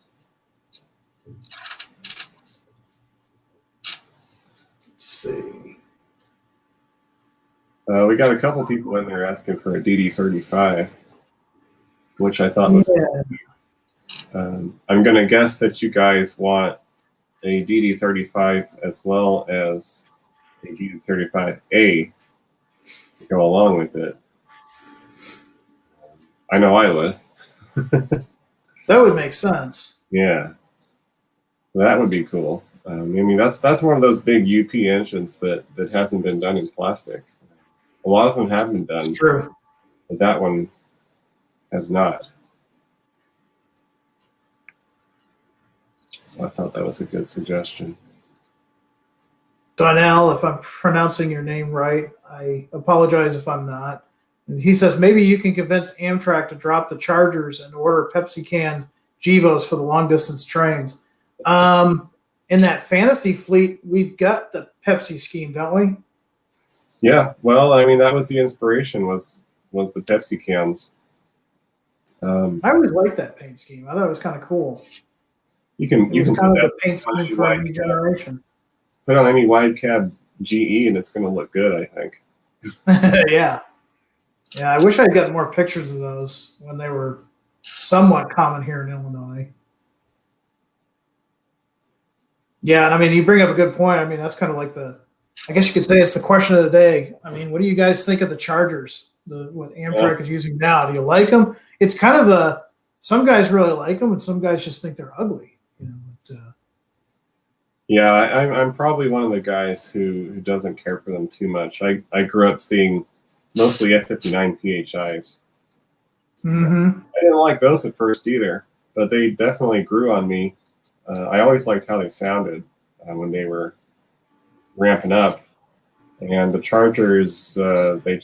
Let's see. We got a couple people in there asking for a DD35, which I thought was. Yeah. I'm going to guess that you guys want a DD35 as well as a DD35A to go along with it. I know I would. That would make sense. Yeah, that would be cool. I mean, that's one of those big UP engines that hasn't been done in plastic. A lot of them have been done. It's true. But that one has not. So I thought that was a good suggestion. Donnell, if I'm pronouncing your name right, I apologize if I'm not. And he says maybe you can convince Amtrak to drop the Chargers and order Pepsi canned Gevos for the long distance trains. In that fantasy fleet, we've got the Pepsi scheme, don't we? Yeah. Well, I mean, that was the inspiration was the Pepsi cans. I always liked that paint scheme. I thought it was kind of cool. You can kind of the paint scheme for a new generation. Put on any wide cab GE and it's going to look good, I think. Yeah. Yeah, I wish I'd gotten more pictures of those when they were somewhat common here in Illinois. Yeah, and I mean, you bring up a good point. I mean, that's kind of like I guess you could say it's the question of the day. I mean, what do you guys think of the Chargers, what Amtrak is using now? Do you like them? It's kind of some guys really like them and some guys just think they're ugly. Yeah, I'm probably one of the guys who doesn't care for them too much. I grew up seeing mostly F-59 PHIs. Mm-hmm. I didn't like those at first either, but they definitely grew on me. I always liked how they sounded when they were ramping up. And the Chargers, they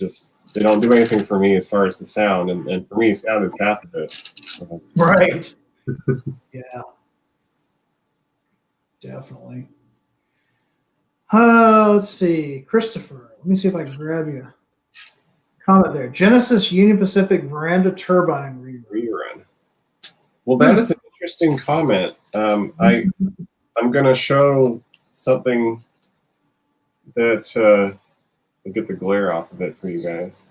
don't do anything for me as far as the sound. And for me, sound is half of it. Right. Yeah. Definitely. Let's see. Christopher, let me see if I can grab you. Comment there. Genesis Union Pacific Veranda Turbine rerun. Well, that is an interesting comment. I'm going to show something that will get the glare off of it for you guys.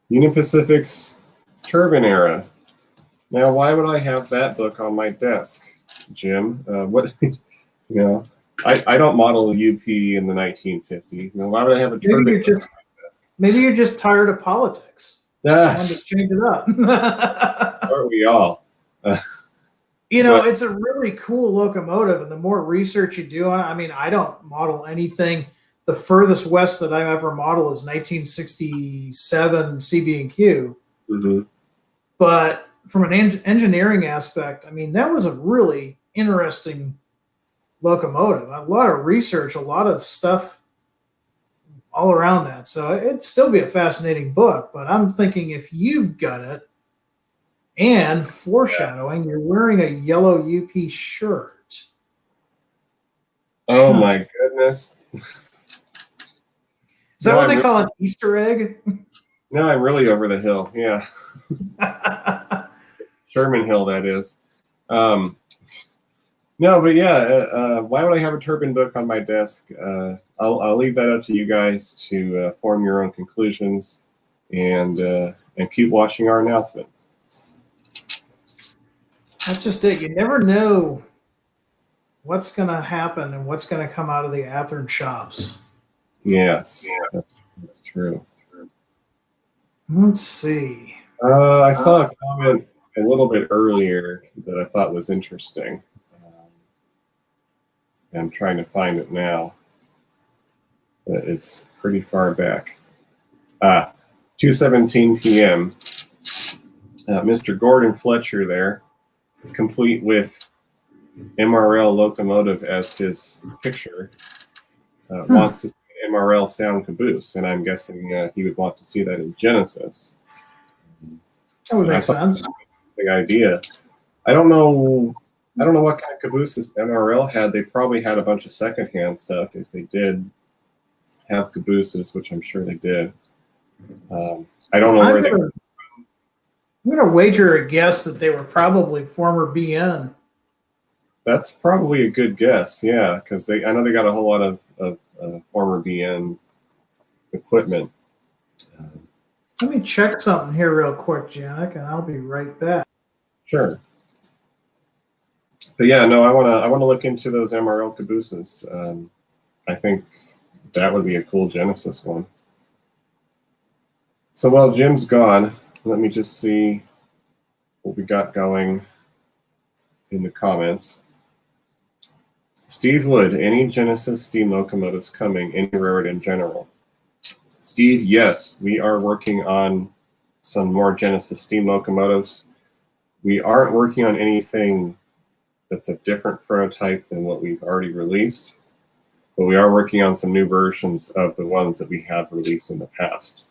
Union Pacific's Turbine Era. Now, why would I have that book on my desk, Jim? What? I don't model UP in the 1950s. Why would I have a turbine book on my desk? Maybe you're just tired of politics. I wanted to change it up. Aren't we all? It's a really cool locomotive, and the more research you do on it, I mean, I don't model anything the furthest west that I ever modeled is 1967 CB&Q. Mm-hmm. But from an engineering aspect, I mean, that was a really interesting locomotive. A lot of research, a lot of stuff all around that. So it'd still be a fascinating book. But I'm thinking if you've got it, and foreshadowing, you're wearing a yellow UP shirt. Oh my goodness. Is that what they call an Easter egg? No, I'm really over the hill. Yeah. Sherman Hill, that is. No, but yeah, why would I have a turbine book on my desk? I'll leave that up to you guys to form your own conclusions and keep watching our announcements. That's just it. You never know what's going to happen and what's going to come out of the Athearn shops. Yes, that's true. Let's see. I saw a comment a little bit earlier that I thought was interesting. I'm trying to find it now. But it's pretty far back. 2:17 p.m. Mr. Gordon Fletcher there, complete with MRL locomotive as his picture, wants to see an MRL sound caboose, and I'm guessing he would want to see that in Genesis. That would make sense. Big idea. I don't know what kind of cabooses MRL had. They probably had a bunch of secondhand stuff if they did have cabooses, which I'm sure they did. I don't know where they were. I'm going to wager a guess that they were probably former BN. That's probably a good guess, yeah, because I know they got a whole lot of former BN equipment. Let me check something here real quick, Janek, and I'll be right back. Sure. But yeah, no, I want to look into those MRL cabooses. I think that would be a cool Genesis one. So while Jim's gone, let me just see what we got going in the comments. Steve Wood, any Genesis steam locomotives coming, any railroad in general? Steve, yes, we are working on some more Genesis steam locomotives. We aren't working on anything that's a different prototype than what we've already released, but we are working on some new versions of the ones that we have released in the past.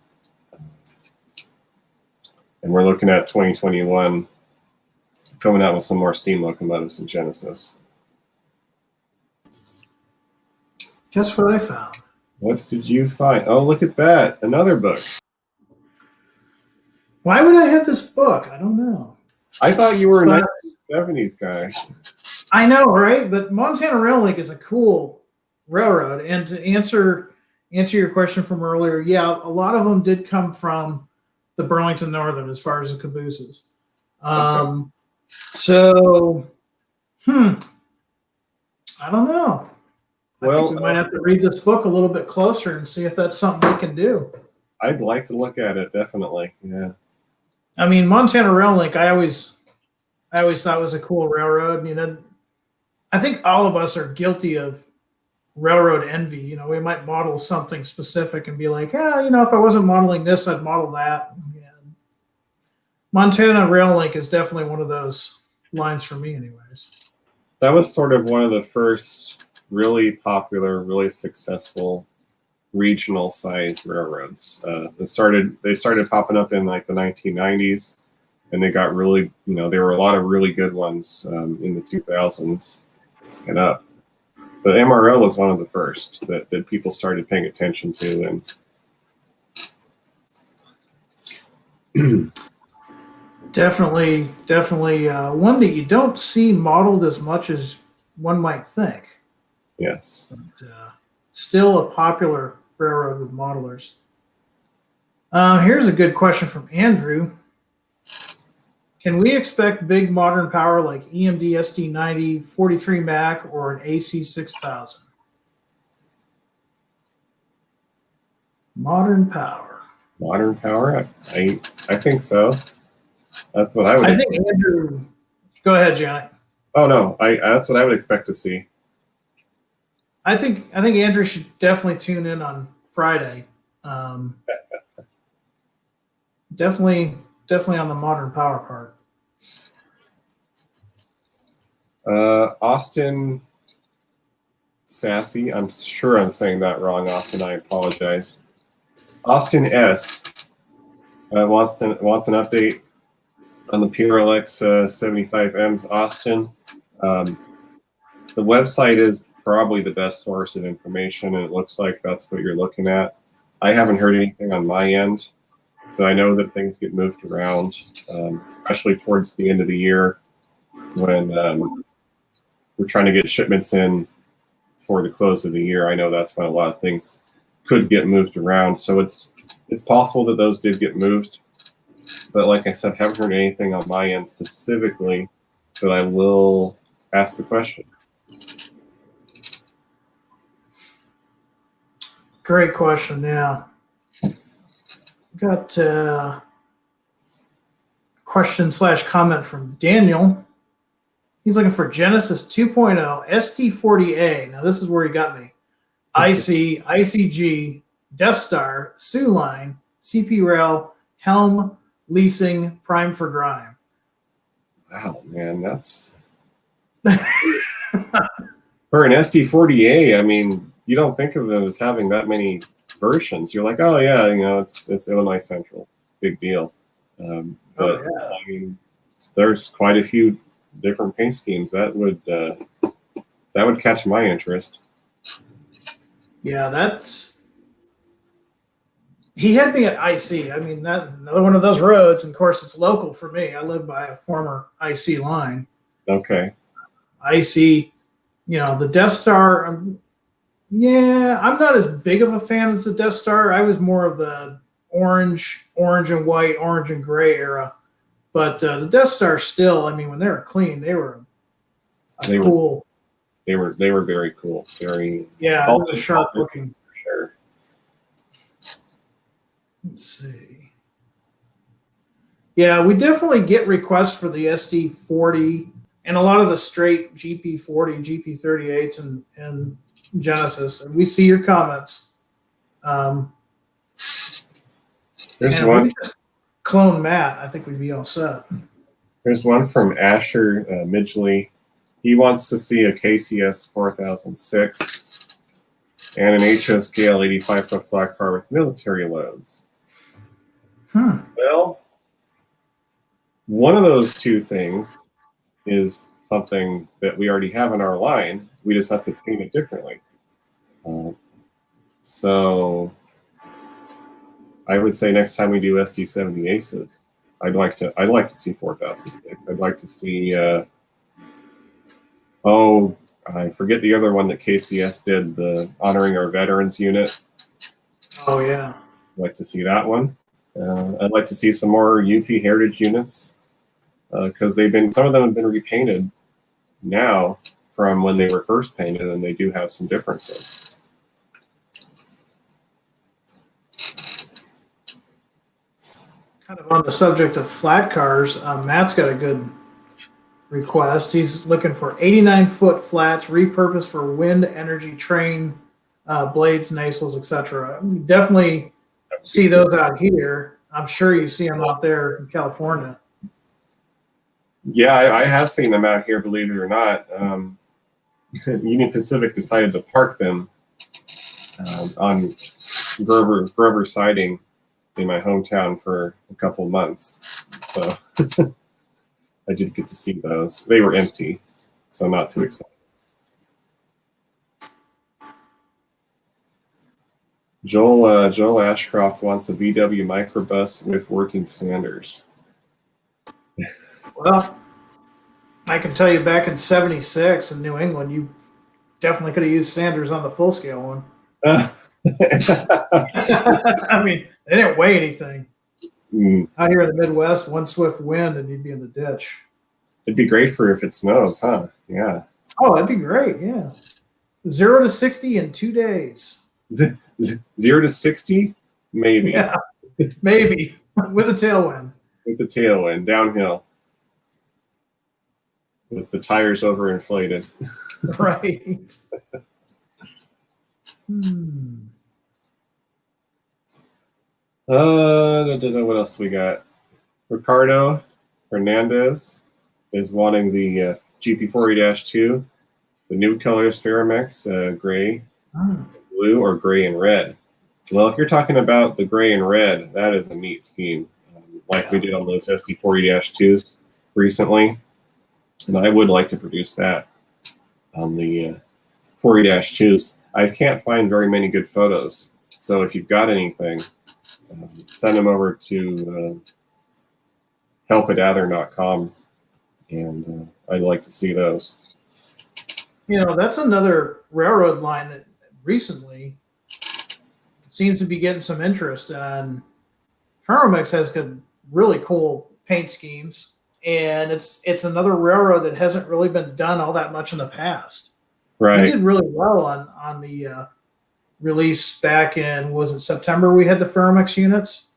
And we're looking at 2021 coming out with some more steam locomotives in Genesis. Guess what I found? What did you find? Oh, look at that. Another book. Why would I have this book? I don't know. I thought you were a 1970s guy. I know, right? But Montana Rail Link is a cool railroad. And to answer your question from earlier, yeah, a lot of them did come from the Burlington Northern as far as the cabooses. Okay. So, I don't know. I Well, think we might have to read this book a little bit closer and see if that's something we can do. I'd like to look at it, definitely. Yeah. I mean, Montana Rail Link, I always thought was a cool railroad. You know, I think all of us are guilty of railroad envy. You know, we might model something specific and be like, you know, if I wasn't modeling this, I'd model that. And Montana Rail Link is definitely one of those lines for me, anyways. That was sort of one of the first really popular, really successful regional sized railroads. They started popping up in like the 1990s, and they got really, you know, there were a lot of really good ones in the 2000s and up. But MRL was one of the first that people started paying attention to. And definitely one that you don't see modeled as much as one might think. yes. But, still a popular railroad with modelers. Here's a good question from Andrew. Can we expect big modern power like EMD SD90, 43 Mac, or an AC 6000? Modern power. Modern power? I think so. That's what I would I think Andrew, go ahead, Janet. Oh no, that's what I would expect to see. I think Andrew should definitely tune in on Friday. Definitely on the modern power part. Austin Sassy, I'm sure I'm saying that wrong, Austin. I apologize. Austin S. Wants an update on the PRLX 75Ms. Austin, the website is probably the best source of information, and it looks like that's what you're looking at. I haven't heard anything on my end, but I know that things get moved around, especially towards the end of the year when we're trying to get shipments in for the close of the year. I know that's when a lot of things could get moved around. So it's possible that those did get moved. But like I said, haven't heard anything on my end specifically, but I will ask the question. Great question. Yeah. Got a question/comment from Daniel. He's looking for Genesis 2.0 ST40A. Now, this is where he got me. IC, ICG, Death Star, Sioux Line, CP Rail, Helm, Leasing, Prime for Grime. Wow, man, that's for an ST40A. I mean, you don't think of it as having that many versions. You're like, oh yeah, it's Illinois Central, big deal. But yeah. I mean, there's quite a few different paint schemes that would catch my interest. Yeah, he had me at IC. I mean, that another one of those roads, and of course it's local for me. I live by a former IC line. Okay. IC, the Death Star. I'm not as big of a fan as the Death Star. I was more of the orange and white, orange and gray era. But the Death Star still, I mean, when they were clean, they were cool. They were very cool. Very sharp looking. Sure. Let's see. Yeah, we definitely get requests for the SD40 and a lot of the straight GP40, GP38s, and Genesis. And we see your comments. There's one. Clone Matt, I think we'd be all set. There's one from Asher Midgley. He wants to see a KCS 4006 and an HO scale 85-foot flat car with military loads. Well, one of those two things is something that we already have in our line. We just have to paint it differently. So I would say next time we do SD70 Aces, I'd like to see 4006. I'd like to see I forget the other one that KCS did, the Honoring Our Veterans unit. Oh yeah. I'd like to see that one. I'd like to see some more UP Heritage units because some of them have been repainted now from when they were first painted, and they do have some differences. Kind of on the subject of flat cars, Matt's got a good request. He's looking for 89-foot flats repurposed for wind energy train blades, nacelles, etc. Definitely see those out here. I'm sure you see them out there in California. Yeah, I have seen them out here, believe it or not. Union Pacific decided to park them on Grover Siding in my hometown for a couple months. So I did get to see those. They were empty, so not too exciting. Joel Ashcroft wants a VW microbus with working sanders. Well, I can tell you back in '76 in New England, you definitely could have used sanders on the full scale one. I mean, they didn't weigh anything. Out here in the Midwest, one swift wind and you'd be in the ditch. It'd be great for if it snows, huh? Yeah. Oh, that'd be great. Yeah. 0 to 60 in 2 days. 0 to 60? Maybe. Yeah, maybe. With a tailwind. With the tailwind, downhill. With the tires overinflated. Right. What else we got? Ricardo Hernandez is wanting the GP40-2, the new colors Ferromex, gray, blue, or gray and red. Well, if you're talking about the gray and red, that is a neat scheme, like we did on those SD40-2s recently. And I would like to produce that on the 40-2s. I can't find very many good photos. So if you've got anything, send them over to help@ather.com, and I'd like to see those. You know, that's another railroad line that recently seems to be getting some interest. And Ferromex has good, really cool paint schemes, and it's another railroad that hasn't really been done all that much in the past. Right. We did really well on the release back in, was it September? We had the Ferromex units.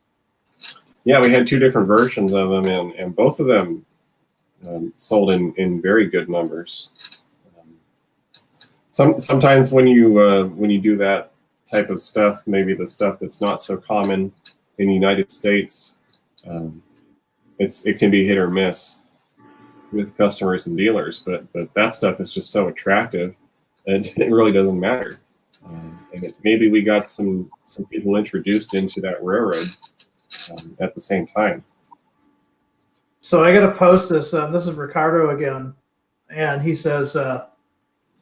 Yeah, we had two different versions of them, and both of them sold in very good numbers. Sometimes when you do that type of stuff, maybe the stuff that's not so common in the United States, it can be hit or miss with customers and dealers. But that stuff is just so attractive, and it really doesn't matter. And maybe we got some people introduced into that railroad at the same time. So I got to post this. This is Ricardo again, and he says,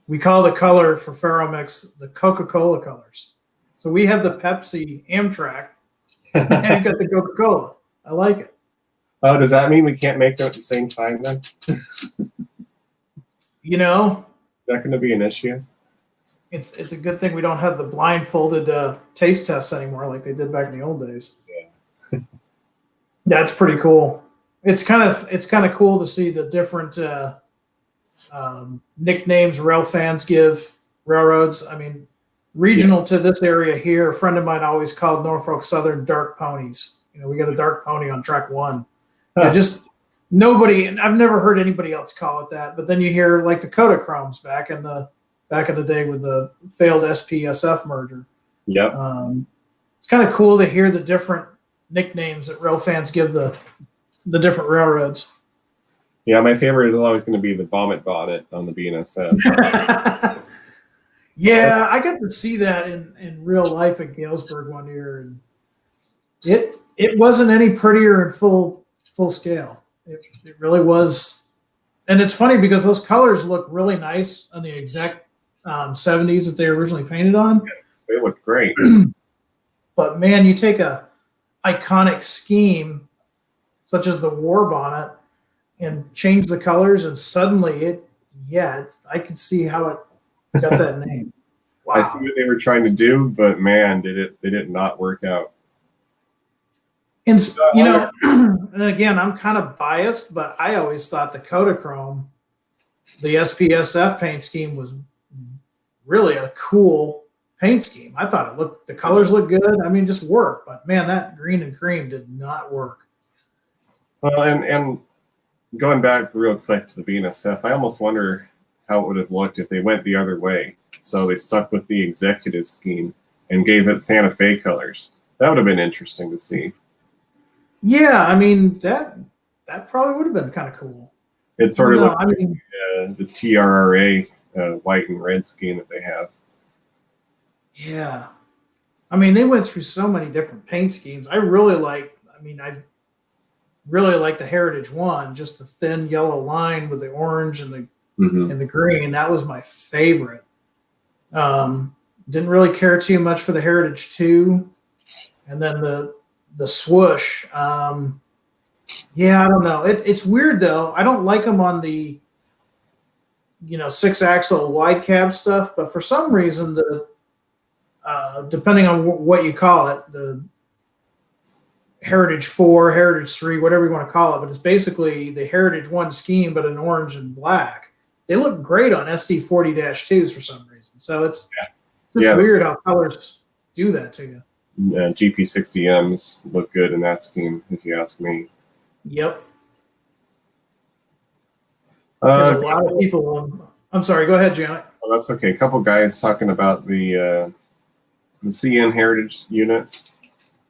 we call the color for Ferromex the Coca-Cola colors. So we have the Pepsi Amtrak, and got the Coca-Cola. I like it. Oh, does that mean we can't make them at the same time then? You know, is that going to be an issue? It's a good thing we don't have the blindfolded taste tests anymore like they did back in the old days. Yeah. That's pretty cool. It's kind of cool to see the different nicknames rail fans give railroads. I mean, regional to this area here, a friend of mine always called Norfolk Southern dark ponies. You know, we got a dark pony on track 1. Huh. Just nobody, and I've never heard anybody else call it that. But then you hear like the Kodachromes back in the day with the failed SPSF merger. Yep. It's kind of cool to hear the different nicknames that rail fans give the different railroads. Yeah, my favorite is always going to be the vomit bonnet on the BNSF. Yeah, I got to see that in real life at Galesburg one year, and it wasn't any prettier in full scale. It really was, and it's funny because those colors look really nice on the exact 70s that they originally painted on. Yeah, they look great. But man, you take a iconic scheme such as the war bonnet and change the colors, and suddenly I could see how it got that name. Wow. I see what they were trying to do, but man, did it not work out. And you know, and again, I'm kind of biased, but I always thought the Kodachrome, the SPSF paint scheme, was really a cool paint scheme. I thought the colors looked good. I mean, just work. But man, that green and cream did not work. Well, and going back real quick to the BNSF, I almost wonder how it would have looked if they went the other way. So they stuck with the executive scheme and gave it Santa Fe colors. That would have been interesting to see. Yeah, I mean, that probably would have been kind of cool. It sort of looked like the TRRA white and red scheme that they have. Yeah. I mean, they went through so many different paint schemes. I really like the Heritage one, just the thin yellow line with the orange and the green. That was my favorite. Didn't really care too much for the Heritage 2. And then the swoosh. Yeah, I don't know. It's weird though. I don't like them on the 6-axle wide cab stuff, but for some reason depending on what you call it, the Heritage 4, Heritage 3, whatever you want to call it, but it's basically the Heritage 1 scheme, but in orange and black. They look great on SD40-2s for some reason. So it's weird how colors do that to you. GP60Ms look good in that scheme, if you ask me. Yep. There's a lot of people. I'm sorry. Go ahead, Janet. Well, that's okay. A couple guys talking about the the CN Heritage units,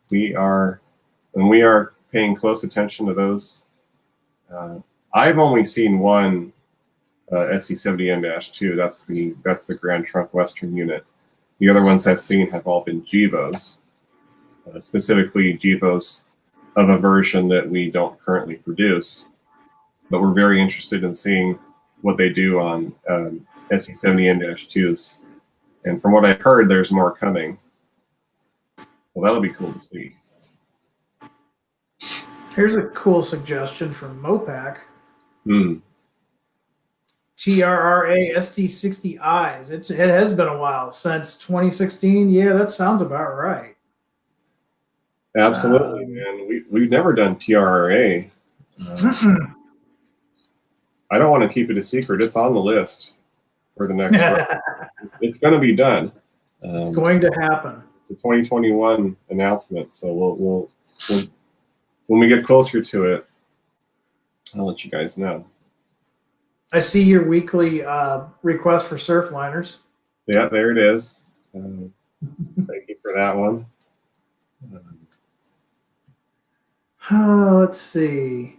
we are paying close attention to those. I've only seen one SD70M-2. That's the Grand Trunk Western unit. The other ones I've seen have all been GEVOs, specifically GEVOs of a version that we don't currently produce. But we're very interested in seeing what they do on SD70M-2s. And from what I've heard, there's more coming. Well, that'll be cool to see. Here's a cool suggestion from Mopac. Hmm. TRRA SD60Is. It has been a while, since 2016. Yeah, that sounds about right. Absolutely, man. We've never done TRRA. I don't want to keep it a secret. It's on the list for the next round. It's going to be done. It's going to happen. The 2021 announcement. So we'll when we get closer to it, I'll let you guys know. I see your weekly request for surf liners. Yeah, there it is. Thank you for that one. Let's see.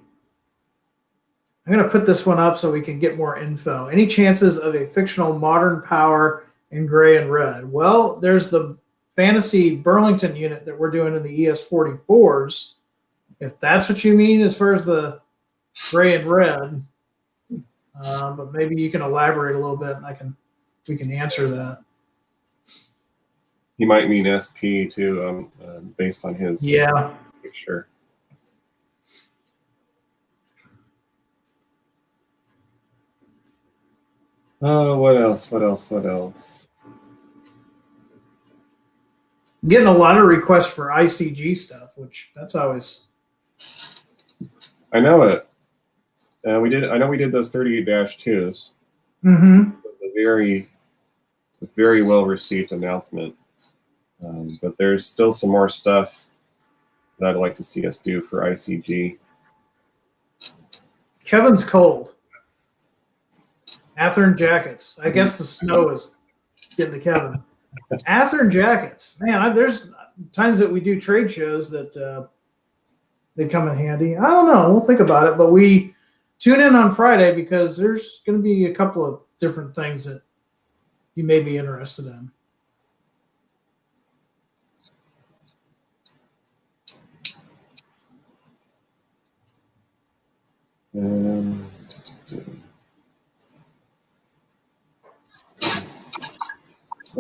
I'm going to put this one up so we can get more info. Any chances of a fictional modern power in gray and red? Well, there's the Fantasy Burlington unit that we're doing in the ES44s. If that's what you mean as far as the gray and red, but maybe you can elaborate a little bit, and we can answer that. He might mean SP too, based on his picture. What else? Getting a lot of requests for ICG stuff, which that's always. I know it. I know we did those 38-2s. Mm-hmm. It was a very well received announcement. But there's still some more stuff that I'd like to see us do for ICG. Kevin's cold. Athearn jackets. I guess the snow is getting to Kevin. Athearn jackets. Man, there's times that we do trade shows that they come in handy. I don't know. We'll think about it. But we tune in on Friday because there's going to be a couple of different things that you may be interested in.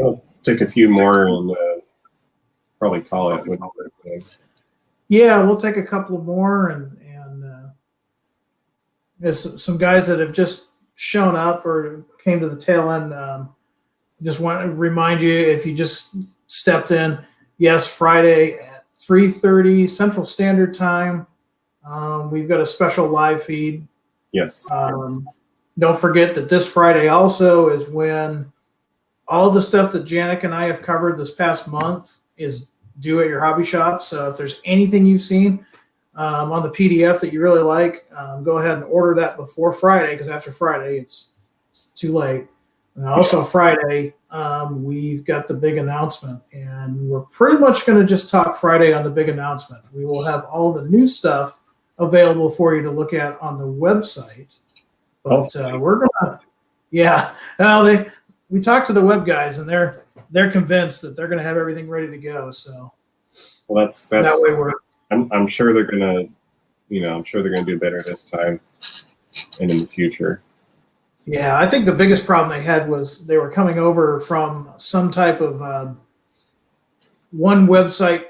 I'll take a few more and probably call it. Yeah, we'll take a couple of more, and there's some guys that have just shown up or came to the tail end. Just want to remind you, if you just stepped in, yes, Friday at 3:30 Central Standard Time, we've got a special live feed. Yes. Don't forget that this Friday also is when all the stuff that Janek and I have covered this past month is due at your hobby shop. So if there's anything you've seen on the PDF that you really like, go ahead and order that before Friday, because after Friday it's too late. And also Friday, we've got the big announcement, and we're pretty much going to just talk Friday on the big announcement. We will have all the new stuff available for you to look at on the website. But we're gonna, we talked to the web guys, and they're convinced that they're going to have everything ready to go. So, well, that's that way I'm sure they're gonna, I'm sure they're gonna do better this time and in the future. Yeah, I think the biggest problem they had was they were coming over from some type of one website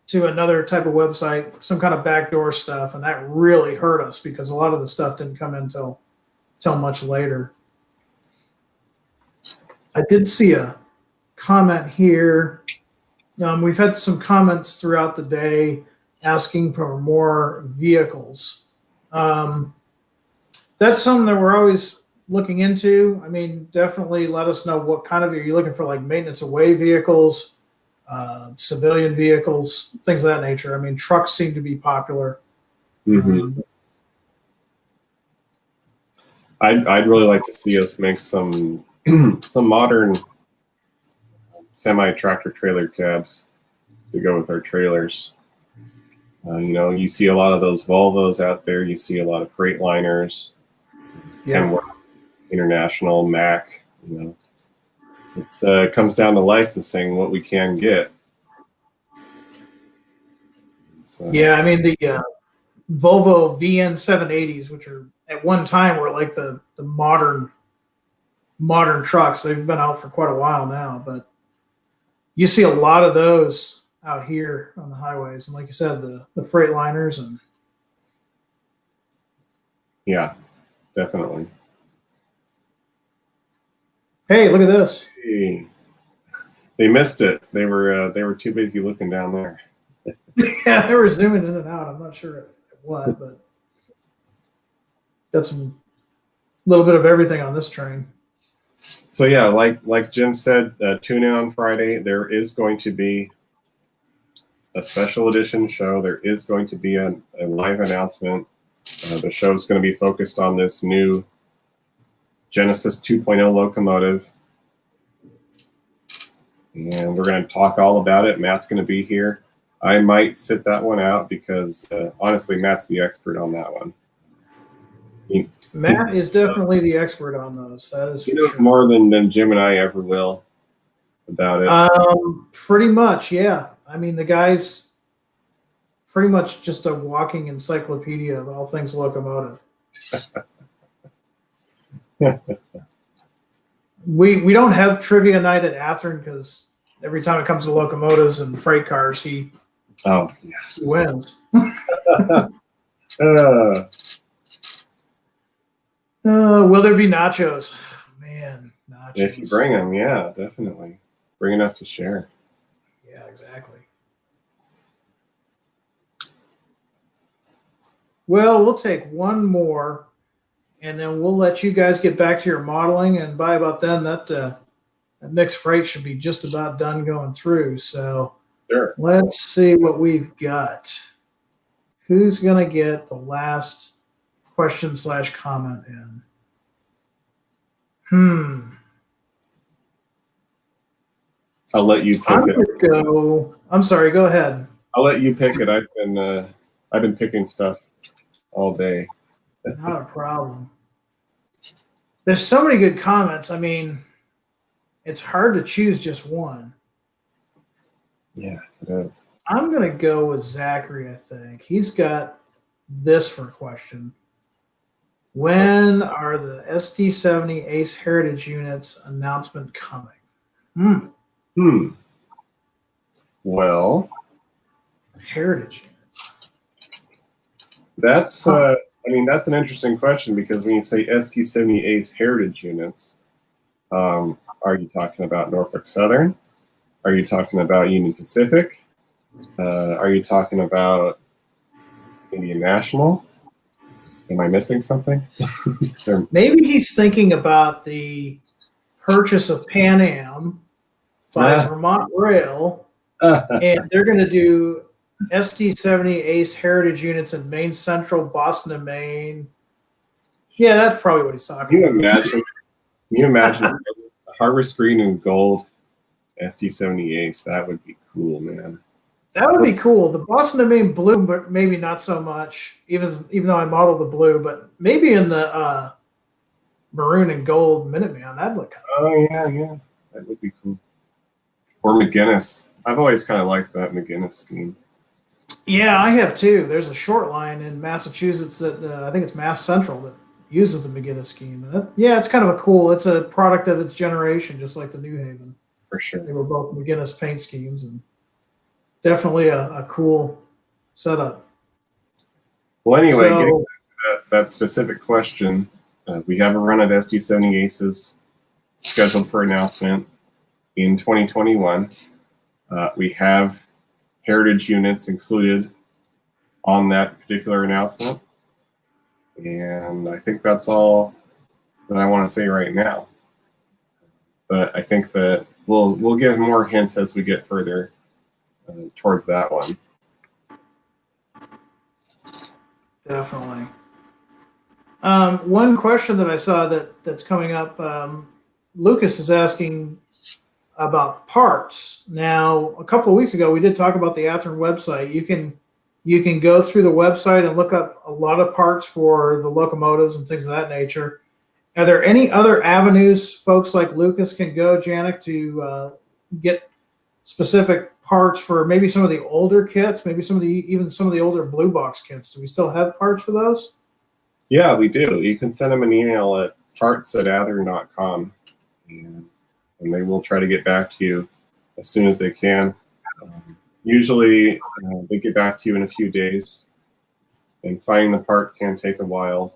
to another type of website, some kind of backdoor stuff, and that really hurt us because a lot of the stuff didn't come in till much later. I did see a comment here. We've had some comments throughout the day asking for more vehicles. That's something that we're always looking into. I mean, definitely let us know what kind of, are you looking for, like maintenance away vehicles, civilian vehicles, things of that nature. I mean, trucks seem to be popular. Mm-hmm. I'd really like to see us make some modern semi-tractor trailer cabs to go with our trailers. You see a lot of those Volvos out there. You see a lot of Freightliners, Kenworth, International, Mack. It comes down to licensing what we can get. So, yeah, I mean the Volvo VN 780s, which are at one time were like the modern trucks. They've been out for quite a while now, but you see a lot of those out here on the highways, and like you said, the Freightliners and yeah, definitely. hey, look at this. Hey, they missed it. They were too busy looking down there. Yeah, they were zooming in and out. I'm not sure what, but got some little bit of everything on this train. So yeah, like Jim said, tune in on Friday. There is going to be a special edition show. There is going to be a live announcement. The show is going to be focused on this new Genesis 2.0 locomotive. And we're going to talk all about it. Matt's going to be here. I might sit that one out because honestly, Matt's the expert on that one. Matt is definitely the expert on those. That is he knows more than Jim and I ever will about it. Pretty much, yeah. I mean, the guy's pretty much just a walking encyclopedia of all things locomotive. We don't have trivia night at Athearn because every time it comes to locomotives and freight cars, he wins. Will there be nachos? Man, nachos. If you bring them, yeah, definitely. Bring enough to share. Yeah, exactly. Well, we'll take one more, and then we'll let you guys get back to your modeling. And by about then, that mixed freight should be just about done going through. So sure. Let's see what we've got. Who's going to get the last question/comment in? I'll let you pick it. I'm sorry, go ahead. I'll let you pick it. I've been picking stuff all day. Not a problem. There's so many good comments. I mean, it's hard to choose just one. Yeah, it is. I'm going to go with Zachary, I think. He's got this for a question. When are the SD70 Ace Heritage units announcement coming? Well, Heritage units. That's that's an interesting question because when you say SD70 Ace Heritage units, are you talking about Norfolk Southern? Are you talking about Union Pacific? Are you talking about Indian National? Am I missing something? Maybe he's thinking about the purchase of Pan Am by Vermont Rail, and they're going to do SD70 Ace Heritage units in Maine Central, Boston, and Maine. Yeah, that's probably what he's talking about. Can you imagine Harvest Green and Gold SD70 Ace? That would be cool, man. That would be cool. The Boston and Maine blue, but maybe not so much, even though I modeled the blue, but maybe in the maroon and gold Minuteman, that'd look kind of cool. Oh, yeah. That would be cool. Or McGinnis. I've always kind of liked that McGinnis scheme. Yeah, I have too. There's a short line in Massachusetts that I think it's Mass Central that uses the McGinnis scheme. And it's kind of it's a product of its generation, just like the New Haven. For sure. They were both McGinnis paint schemes, and definitely a cool setup. Well, anyway, getting back to that specific question, we have a run at SD70 Aces scheduled for announcement in 2021. We have heritage units included on that particular announcement. And I think that's all that I want to say right now. But I think that we'll give more hints as we get further towards that one. Definitely. One question that I saw that's coming up, Lucas is asking, about parts. Now, a couple of weeks ago, we did talk about the Athearn website. You can go through the website and look up a lot of parts for the locomotives and things of that nature. Are there any other avenues folks like Lucas can go, Janek, to get specific parts for maybe some of the older kits, maybe even some of the older blue box kits? Do we still have parts for those? Yeah, we do. You can send them an email at parts@athearn.com, and they will try to get back to you as soon as they can. Usually, they get back to you in a few days, and finding the part can take a while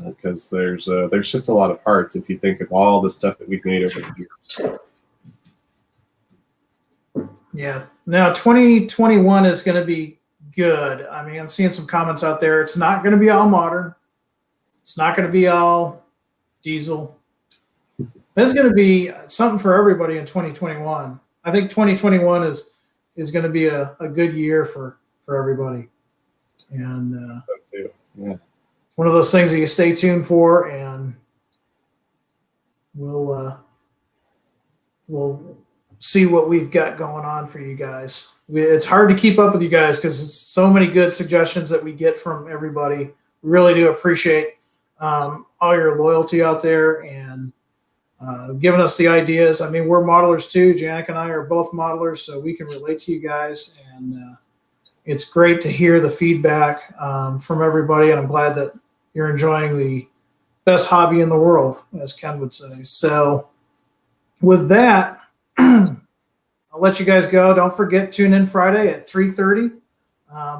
because there's just a lot of parts if you think of all the stuff that we've made over the years. Yeah. Now, 2021 is going to be good. I mean, I'm seeing some comments out there. It's not going to be all modern. It's not going to be all diesel. There's going to be something for everybody in 2021. I think 2021 is going to be a good year for everybody. And Yeah. one of those things that you stay tuned for, and we'll see what we've got going on for you guys. It's hard to keep up with you guys because it's so many good suggestions that we get from everybody. We really do appreciate all your loyalty out there and giving us the ideas. I mean, we're modelers too. Janek and I are both modelers, so we can relate to you guys. And it's great to hear the feedback from everybody. And I'm glad that you're enjoying the best hobby in the world, as Ken would say. So with that, I'll let you guys go. Don't forget, tune in Friday at 3:30.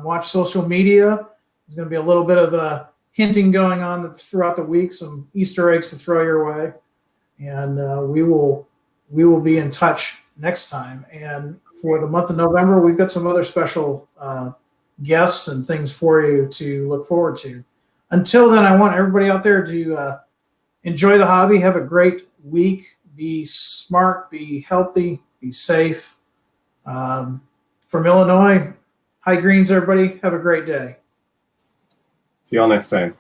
Watch social media. There's going to be a little bit of hinting going on throughout the week, some Easter eggs to throw your way. And we will be in touch next time. And for the month of November, we've got some other special guests and things for you to look forward to. Until then, I want everybody out there to enjoy the hobby. Have a great week. Be smart. Be healthy. Be safe. From Illinois, high greens, everybody. Have a great day. See y'all next time.